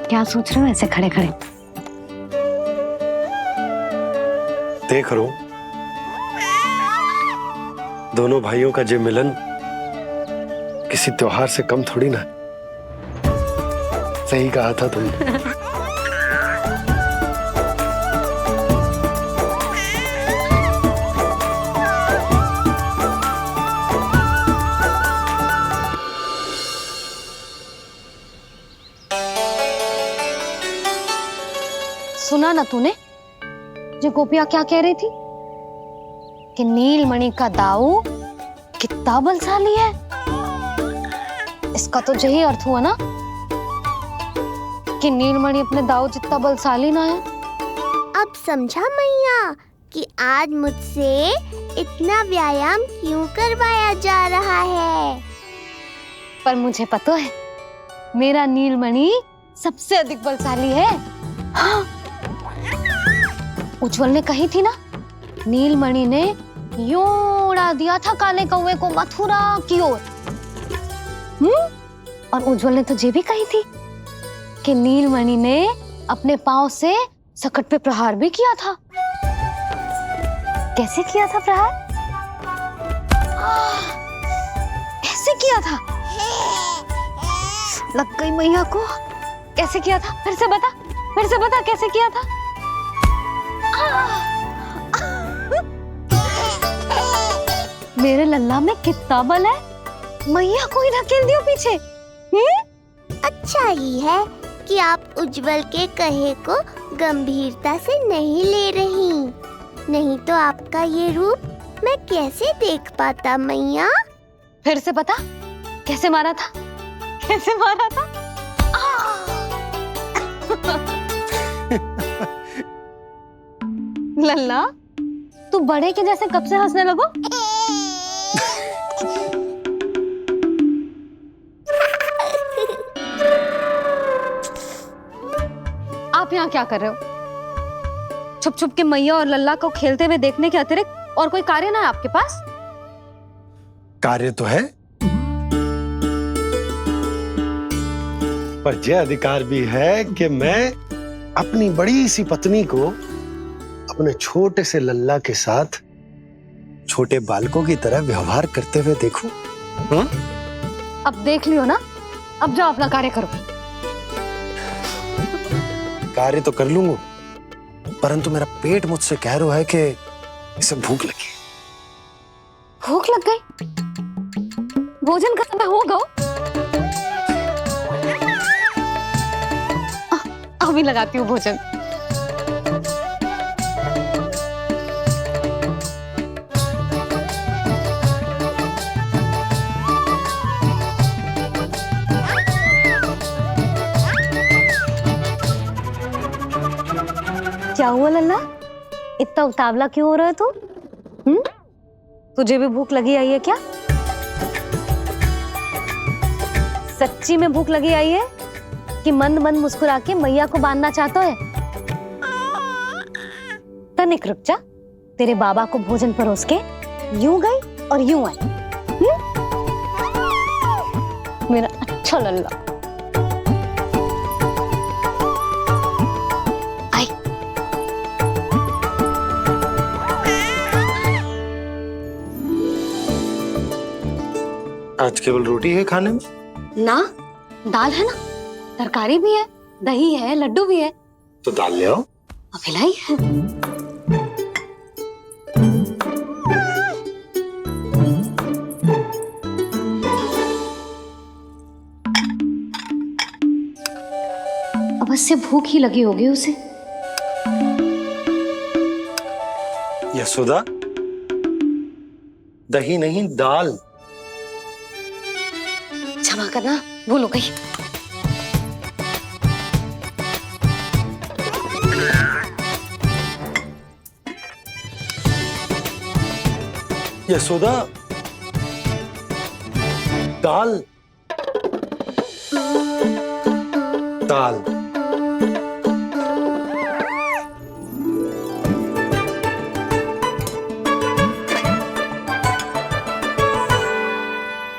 क्या सोच रहे हो ऐसे खड़े खड़े? देख रहा हूं दोनों भाइयों का जे मिलन किसी त्योहार से कम थोड़ी ना। सही कहा था तुमने। सुना ना तूने जो गोपिया क्या कह रही थी कि नीलमणि का दाऊ कितना बलशाली है। इसका तो यही अर्थ हुआ ना कि नीलमणि अपने दाऊ जितना बलशाली ना है। अब समझा मैया कि आज मुझसे इतना व्यायाम क्यों करवाया जा रहा है। पर मुझे पता है मेरा नीलमणि सबसे अधिक बलशाली है। हाँ। उज्जवल ने कही थी ना, नीलमणि ने यूं उड़ा दिया था काले कौवे को मथुरा की ओर। और उज्जवल ने तो ये भी कही थी कि नीलमणि ने अपने पांव से सकट पे प्रहार भी किया था। कैसे किया था प्रहार? ऐसे किया था। लग गई मैया को। कैसे किया था? फिर से बता कैसे किया था? मेरे लल्ला में कितना बल है। मैया को ही धकेल दियो पीछे। अच्छा ही है कि आप उज्जवल के कहे को गंभीरता से नहीं ले रही, नहीं तो आपका ये रूप मैं कैसे देख पाता मैया। फिर से बता कैसे मारा था? कैसे मारा था? लल्ला तू बड़े के जैसे कब से हंसने लगो? आप यहाँ क्या कर रहे हो? छुप छुप के मैया और लल्ला को खेलते हुए देखने के अतिरिक्त और कोई कार्य ना है आपके पास? कार्य तो है, पर यह अधिकार भी है कि मैं अपनी बड़ी सी पत्नी को अपने छोटे से लल्ला के साथ छोटे बालकों की तरह व्यवहार करते हुए देखूं। हाँ? अब देख लियो ना, अब जाओ अपना कार्य करो। कार्य तो कर लूंगा, परंतु मेरा पेट मुझसे कह रहा है कि इसे भूख लगी। भूख लग गई? भोजन का समय होगा। अभी लगाती हूँ भोजन। क्या हुआ लल्ला, इतना उतावला क्यों हो रहा है तू? तुझे भी भूख लगी आई है क्या? सच्ची में भूख लगी आई है कि मंद मंद मुस्कुरा के मैया को बांधना चाहता है? तनिक रुक जा, तेरे बाबा को भोजन परोस के यूं गई और यूं आई। मेरा अच्छा लल्ला। आज केवल रोटी है खाने में? ना, दाल है ना, तरकारी भी है, दही है, लड्डू भी है। तो दाल ले आओ। अभी लाई है। अवश्य भूख ही लगी होगी उसे। यशोदा, दही नहीं दाल। क्षमा करना, भूल हो गई। यशोदा, दाल दाल।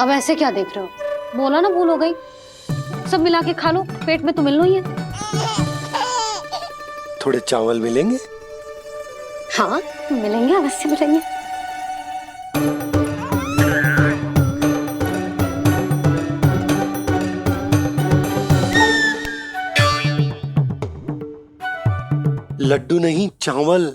अब ऐसे क्या देख रहे हो? बोला ना भूल हो गई। सब मिला के खा लो, पेट में तो मिलना ही है। थोड़े चावल मिलेंगे? हाँ मिलेंगे, अवश्य मिलेंगे। लड्डू नहीं, चावल।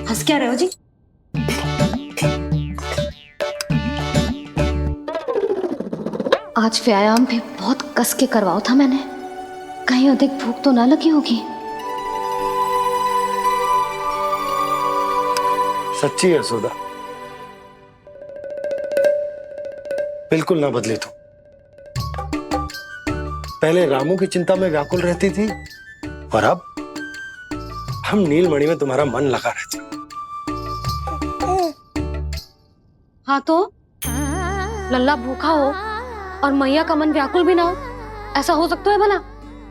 हंस क्या रहे हो जी? आज व्यायाम भी बहुत कस के करवाओ था मैंने, कहीं अधिक भूख तो ना लगी होगी। सच्ची है सोदा, बिल्कुल ना बदले तू। पहले रामू की चिंता में व्याकुल रहती थी और अब हम नीलमणि में तुम्हारा मन लगा रहता। हाँ तो लल्ला भूखा हो और मैया का मन व्याकुल भी ना हो, ऐसा हो सकता है भला?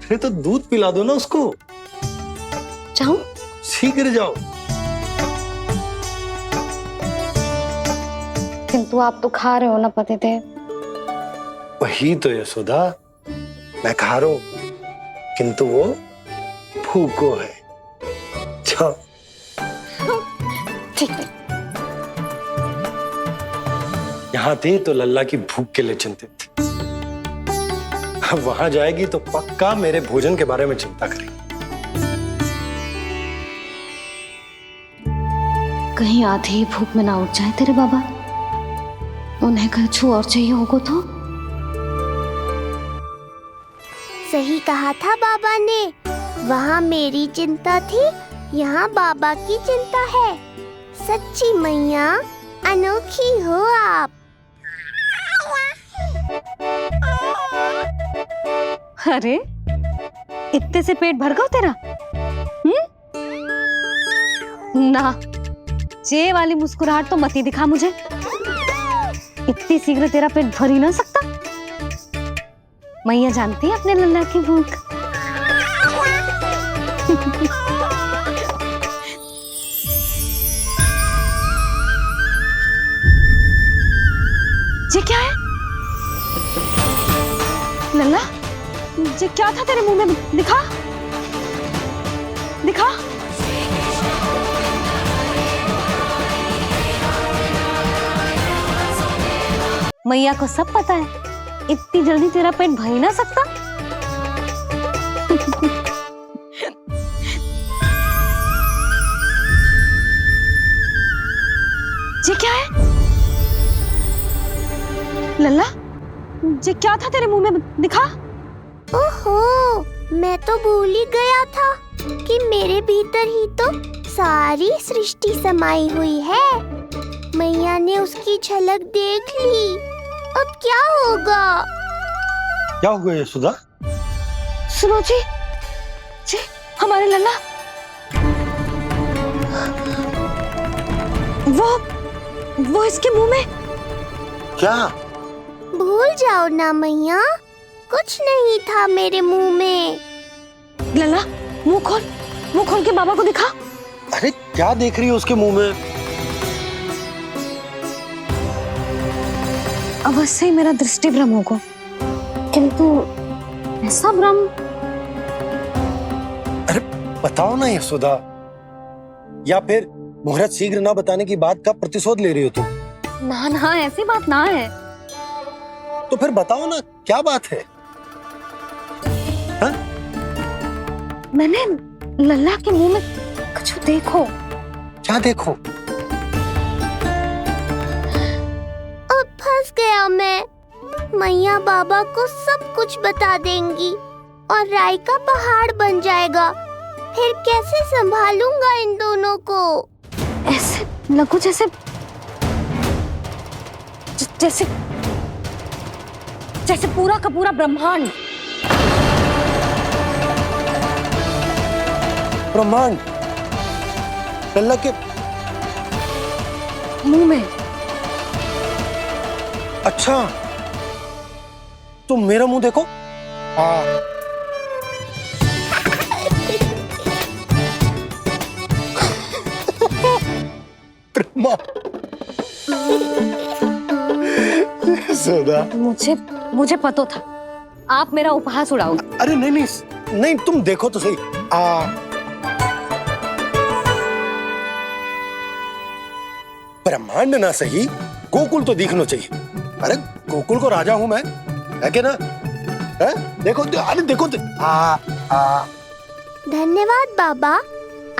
फिर तो दूध पिला दो ना उसको। जाऊं? शीघ्र जाओ। किंतु आप तो खा रहे हो ना पतिदेव। वही तो यशोदा, मैं खा रहा हूं, किंतु वो भूखो है। जाओ। ठीक है। यहाँ थी तो लल्ला की भूख के लिए चिंतित थी, अब वहां जाएगी तो पक्का मेरे भोजन के बारे में चिंता करेगी। कहीं आधे ही भूख में ना उठ जाए तेरे बाबा, उन्हें कुछ और चाहिए होगा तो? सही कहा था बाबा ने, वहाँ मेरी चिंता थी, यहाँ बाबा की चिंता है। सच्ची मैया, अनोखी हो आप। अरे इतने से पेट भर गया तेरा? ना, ये वाली मुस्कुराहट तो मत ही दिखा मुझे। इतनी शीघ्र तेरा पेट भर ही ना सकता। मैया जानती है अपने लल्ला की भूख। ये क्या है? लल्ला, ये क्या था तेरे मुंह में? दिखा दिखा। मैया को सब पता है, इतनी जल्दी तेरा पेट भर ही ना सकता। ये क्या है? लल्ला, ये क्या था तेरे मुंह में? दिखा। ओहो, मैं तो भूल ही गया था कि मेरे भीतर ही तो सारी सृष्टि समाई हुई है। मैया ने उसकी झलक देख ली, अब क्या होगा? क्या हुआ यशोदा? सुनो जी, हमारे लल्ला वो इसके मुंह में। क्या? भूल जाओ ना मैया, कुछ नहीं था मेरे मुंह में। लल्ला, मुंह खोल के बाबा को दिखा। अरे क्या देख रही है उसके मुंह में? अवश्य ही मेरा दृष्टि भ्रम होगा, किंतु ऐसा भ्रम। अरे बताओ ना यशोदा, या फिर मुहूर्त शीघ्र ना बताने की बात का प्रतिशोध ले रही हो तुम? ना, ऐसी बात ना है। तो फिर बताओ ना, क्या बात है? हा? मैंने लल्ला के मुंह में कुछ देखो। क्या देखो? अब फंस गया मैं। मैया बाबा को सब कुछ बता देंगी और राय का पहाड़ बन जाएगा। फिर कैसे संभालूंगा इन दोनों को? ऐसे लगो जैसे पूरा का पूरा ब्रह्मांड लल्ला के मुंह में। अच्छा, तुम मेरा मुंह देखो। यशोदा, मुझे पता था आप मेरा उपहास उड़ाओगे। अरे नहीं, तुम देखो तो सही। ब्रह्मांड ना सही, गोकुल तो दिखना चाहिए। अरे गोकुल को राजा हूं मैं, है कि ना? है? देखो, अरे देखो। धन्यवाद बाबा,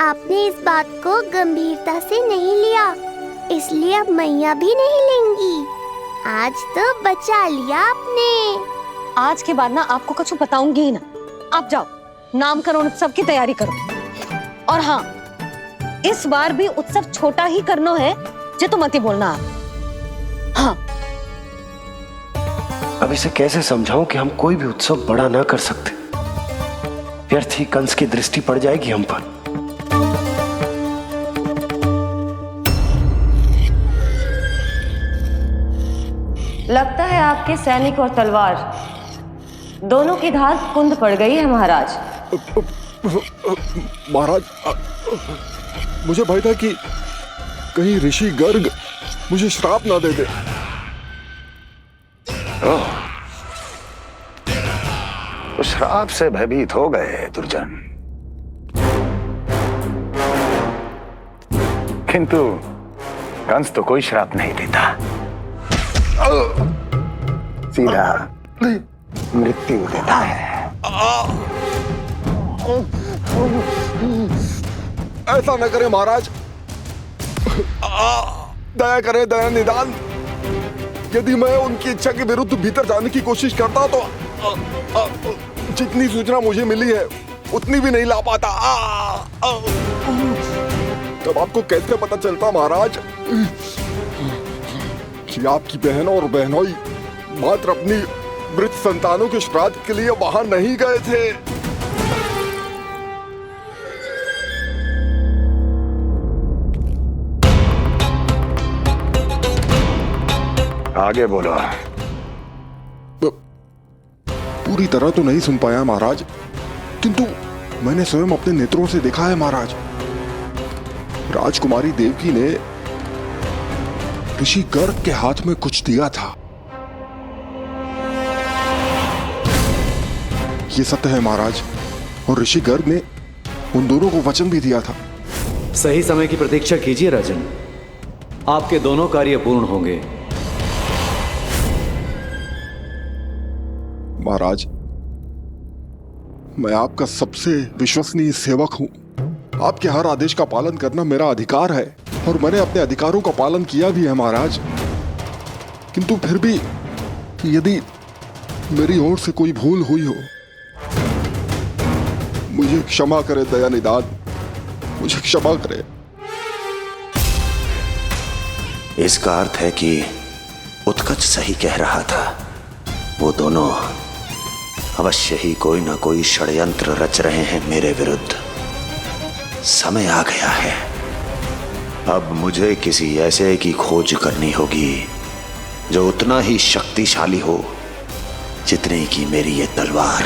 आपने इस बात को गंभीरता से नहीं लिया, इसलिए अब मैया भी नहीं लेंगी। आज तो बचा लिया आपने। आज के बाद ना आपको कुछ बताऊंगी ही ना। आप जाओ, नामकरण उत्सव की तैयारी करो। और हाँ, इस बार भी उत्सव छोटा ही करना है, जो तो मत ही बोलना आप। हाँ। अब इसे कैसे समझाऊं कि हम कोई भी उत्सव बड़ा ना कर सकते? व्यर्थ ही कंस की दृष्टि पड़ जाएगी हम पर। लगता है आपके सैनिक और तलवार दोनों की धार कुंद पड़ गई है महाराज। महाराज, मुझे भय था कि कहीं ऋषि गर्ग मुझे श्राप ना दे दे। तो श्राप से भयभीत हो गए दुर्जन, किंतु कंस तो कोई श्राप नहीं देता, सीधा मृत्यु देता है। ऐसा न करे महाराज, दया करे, दया निदान। यदि मैं उनकी इच्छा के विरुद्ध भीतर जाने की कोशिश करता तो जितनी सूचना मुझे मिली है उतनी भी नहीं ला पाता। तब आपको कैसे पता चलता महाराज कि आपकी बहन और बहनोई मात्र अपनी मृत संतानों के श्राद्ध के लिए वहां नहीं गए थे? आगे बोलो। पूरी तरह तो नहीं सुन पाया महाराज, किंतु मैंने स्वयं अपने नेत्रों से देखा है महाराज। राजकुमारी देवकी ने ऋषि गर्ग के हाथ में कुछ दिया था ये सत्य है महाराज, और ऋषि गर्ग ने उन दोनों को वचन भी दिया था। सही समय की प्रतीक्षा कीजिए राजन, आपके दोनों कार्य पूर्ण होंगे। महाराज, मैं आपका सबसे विश्वसनीय सेवक हूं। आपके हर आदेश का पालन करना मेरा अधिकार है, और मैंने अपने अधिकारों का पालन किया भी है महाराज। किंतु फिर भी यदि मेरी ओर से कोई भूल हुई हो, मुझे क्षमा करे दयानिधान, मुझे क्षमा करे। इसका अर्थ है कि उत्कच सही कह रहा था। वो दोनों अवश्य ही कोई ना कोई षड्यंत्र रच रहे हैं मेरे विरुद्ध। समय आ गया है, अब मुझे किसी ऐसे की खोज करनी होगी जो उतना ही शक्तिशाली हो जितने की मेरी ये तलवार।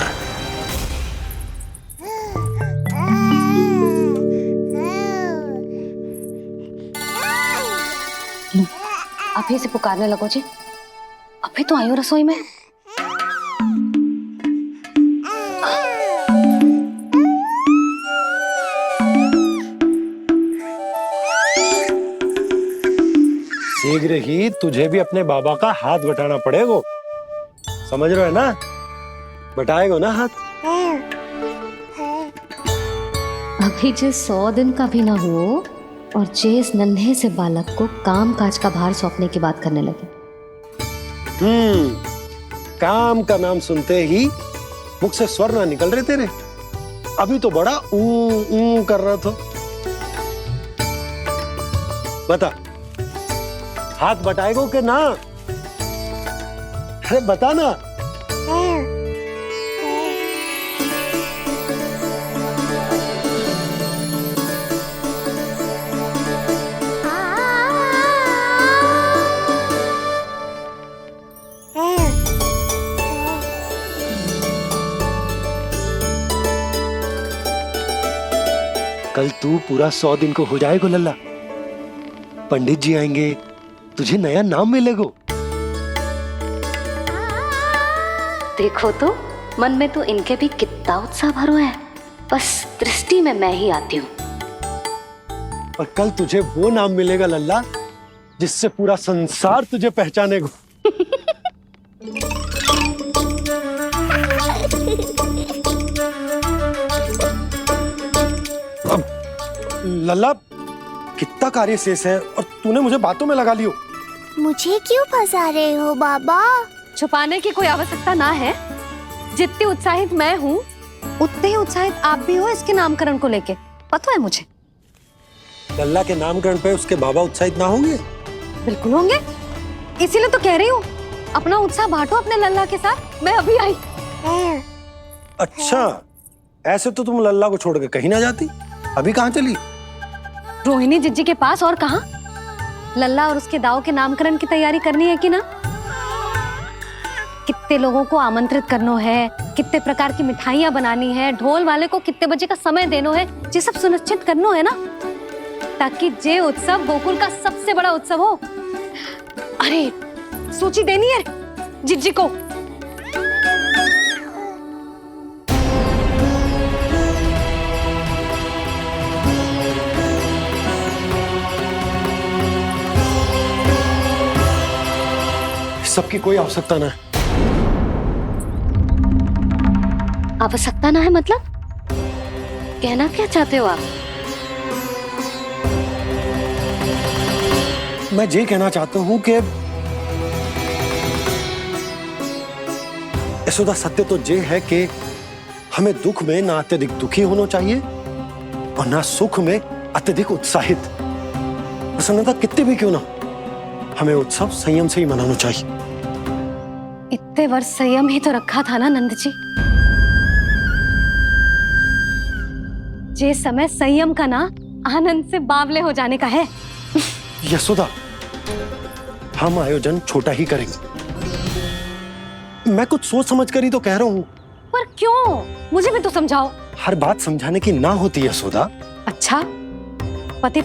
अभी से पुकारने लगो जी, अभी तो आई हूँ रसोई में। शीघ्र ही तुझे भी अपने बाबा का हाथ बटाना पड़ेगा, समझ रहे हो ना? बटाएगा ना हाथ? अभी जे 100 दिन का भी ना हो और जे इस नन्हे से बालक को काम काज का भार सौंपने की बात करने लगे। काम का नाम सुनते ही मुख से स्वर ना निकल रहे तेरे। अभी तो बड़ा ऊ कर रहा था। बता, हाथ बटाएगो के ना? अरे बता ना। कल तू पूरा 100 दिन को हो जाएगा लल्ला। पंडित जी आएंगे, तुझे नया नाम मिलेगा। देखो तो मन में तो इनके भी कितना उत्साह भरो है, बस दृष्टि में मैं ही आती हूँ। और कल तुझे वो नाम मिलेगा लल्ला जिससे पूरा संसार तुझे पहचानेगा। अब लल्ला, कितना कार्य शेष है और तूने मुझे बातों में लगा लियो। मुझे क्यों फंसा रहे हो बाबा? छुपाने की कोई आवश्यकता ना है। जितनी उत्साहित मैं हूँ उतने ही उत्साहित आप भी हो इसके नामकरण को लेके, पता है मुझे। लल्ला के नामकरण पे उसके बाबा उत्साहित ना होंगे? बिल्कुल होंगे, इसीलिए तो कह रही हूँ अपना उत्साह बांटो अपने लल्ला के साथ। मैं अभी आई। अच्छा, ऐसे तो तुम लल्ला को छोड़ के कहीं ना जाती। अभी कहाँ चली? रोहिणी जिज्जी के पास, और कहाँ। लल्ला और उसके दाव के नामकरण की तैयारी करनी है कि ना? कितने लोगों को आमंत्रित करना है, कितने प्रकार की मिठाइयां बनानी है, ढोल वाले को कितने बजे का समय देना है, ये सब सुनिश्चित करना है ना, ताकि जे उत्सव गोकुल का सबसे बड़ा उत्सव हो। अरे सूची देनी है जिज्जी को। सबकी कोई आवश्यकता ना है। आवश्यकता ना है मतलब? कहना क्या चाहते हो आप? मैं ये कहना चाहता हूँ कि यशोदा, सत्य तो ये है कि हमें दुख में ना अत्यधिक दुखी होना चाहिए और ना सुख में अत्यधिक उत्साहित। प्रसन्नता कितनी भी क्यों ना, हमें उत्सव संयम से ही मनाना चाहिए। इतने वर्ष संयम ही तो रखा था ना नंद जी। ये समय संयम का ना आनंद से बावले हो जाने का है। यशोदा, हम आयोजन छोटा ही करेंगे। मैं कुछ सोच समझ कर ही तो कह रहा हूँ। पर क्यों? मुझे भी तो समझाओ। हर बात समझाने की ना होती है यशोदा। अच्छा, पति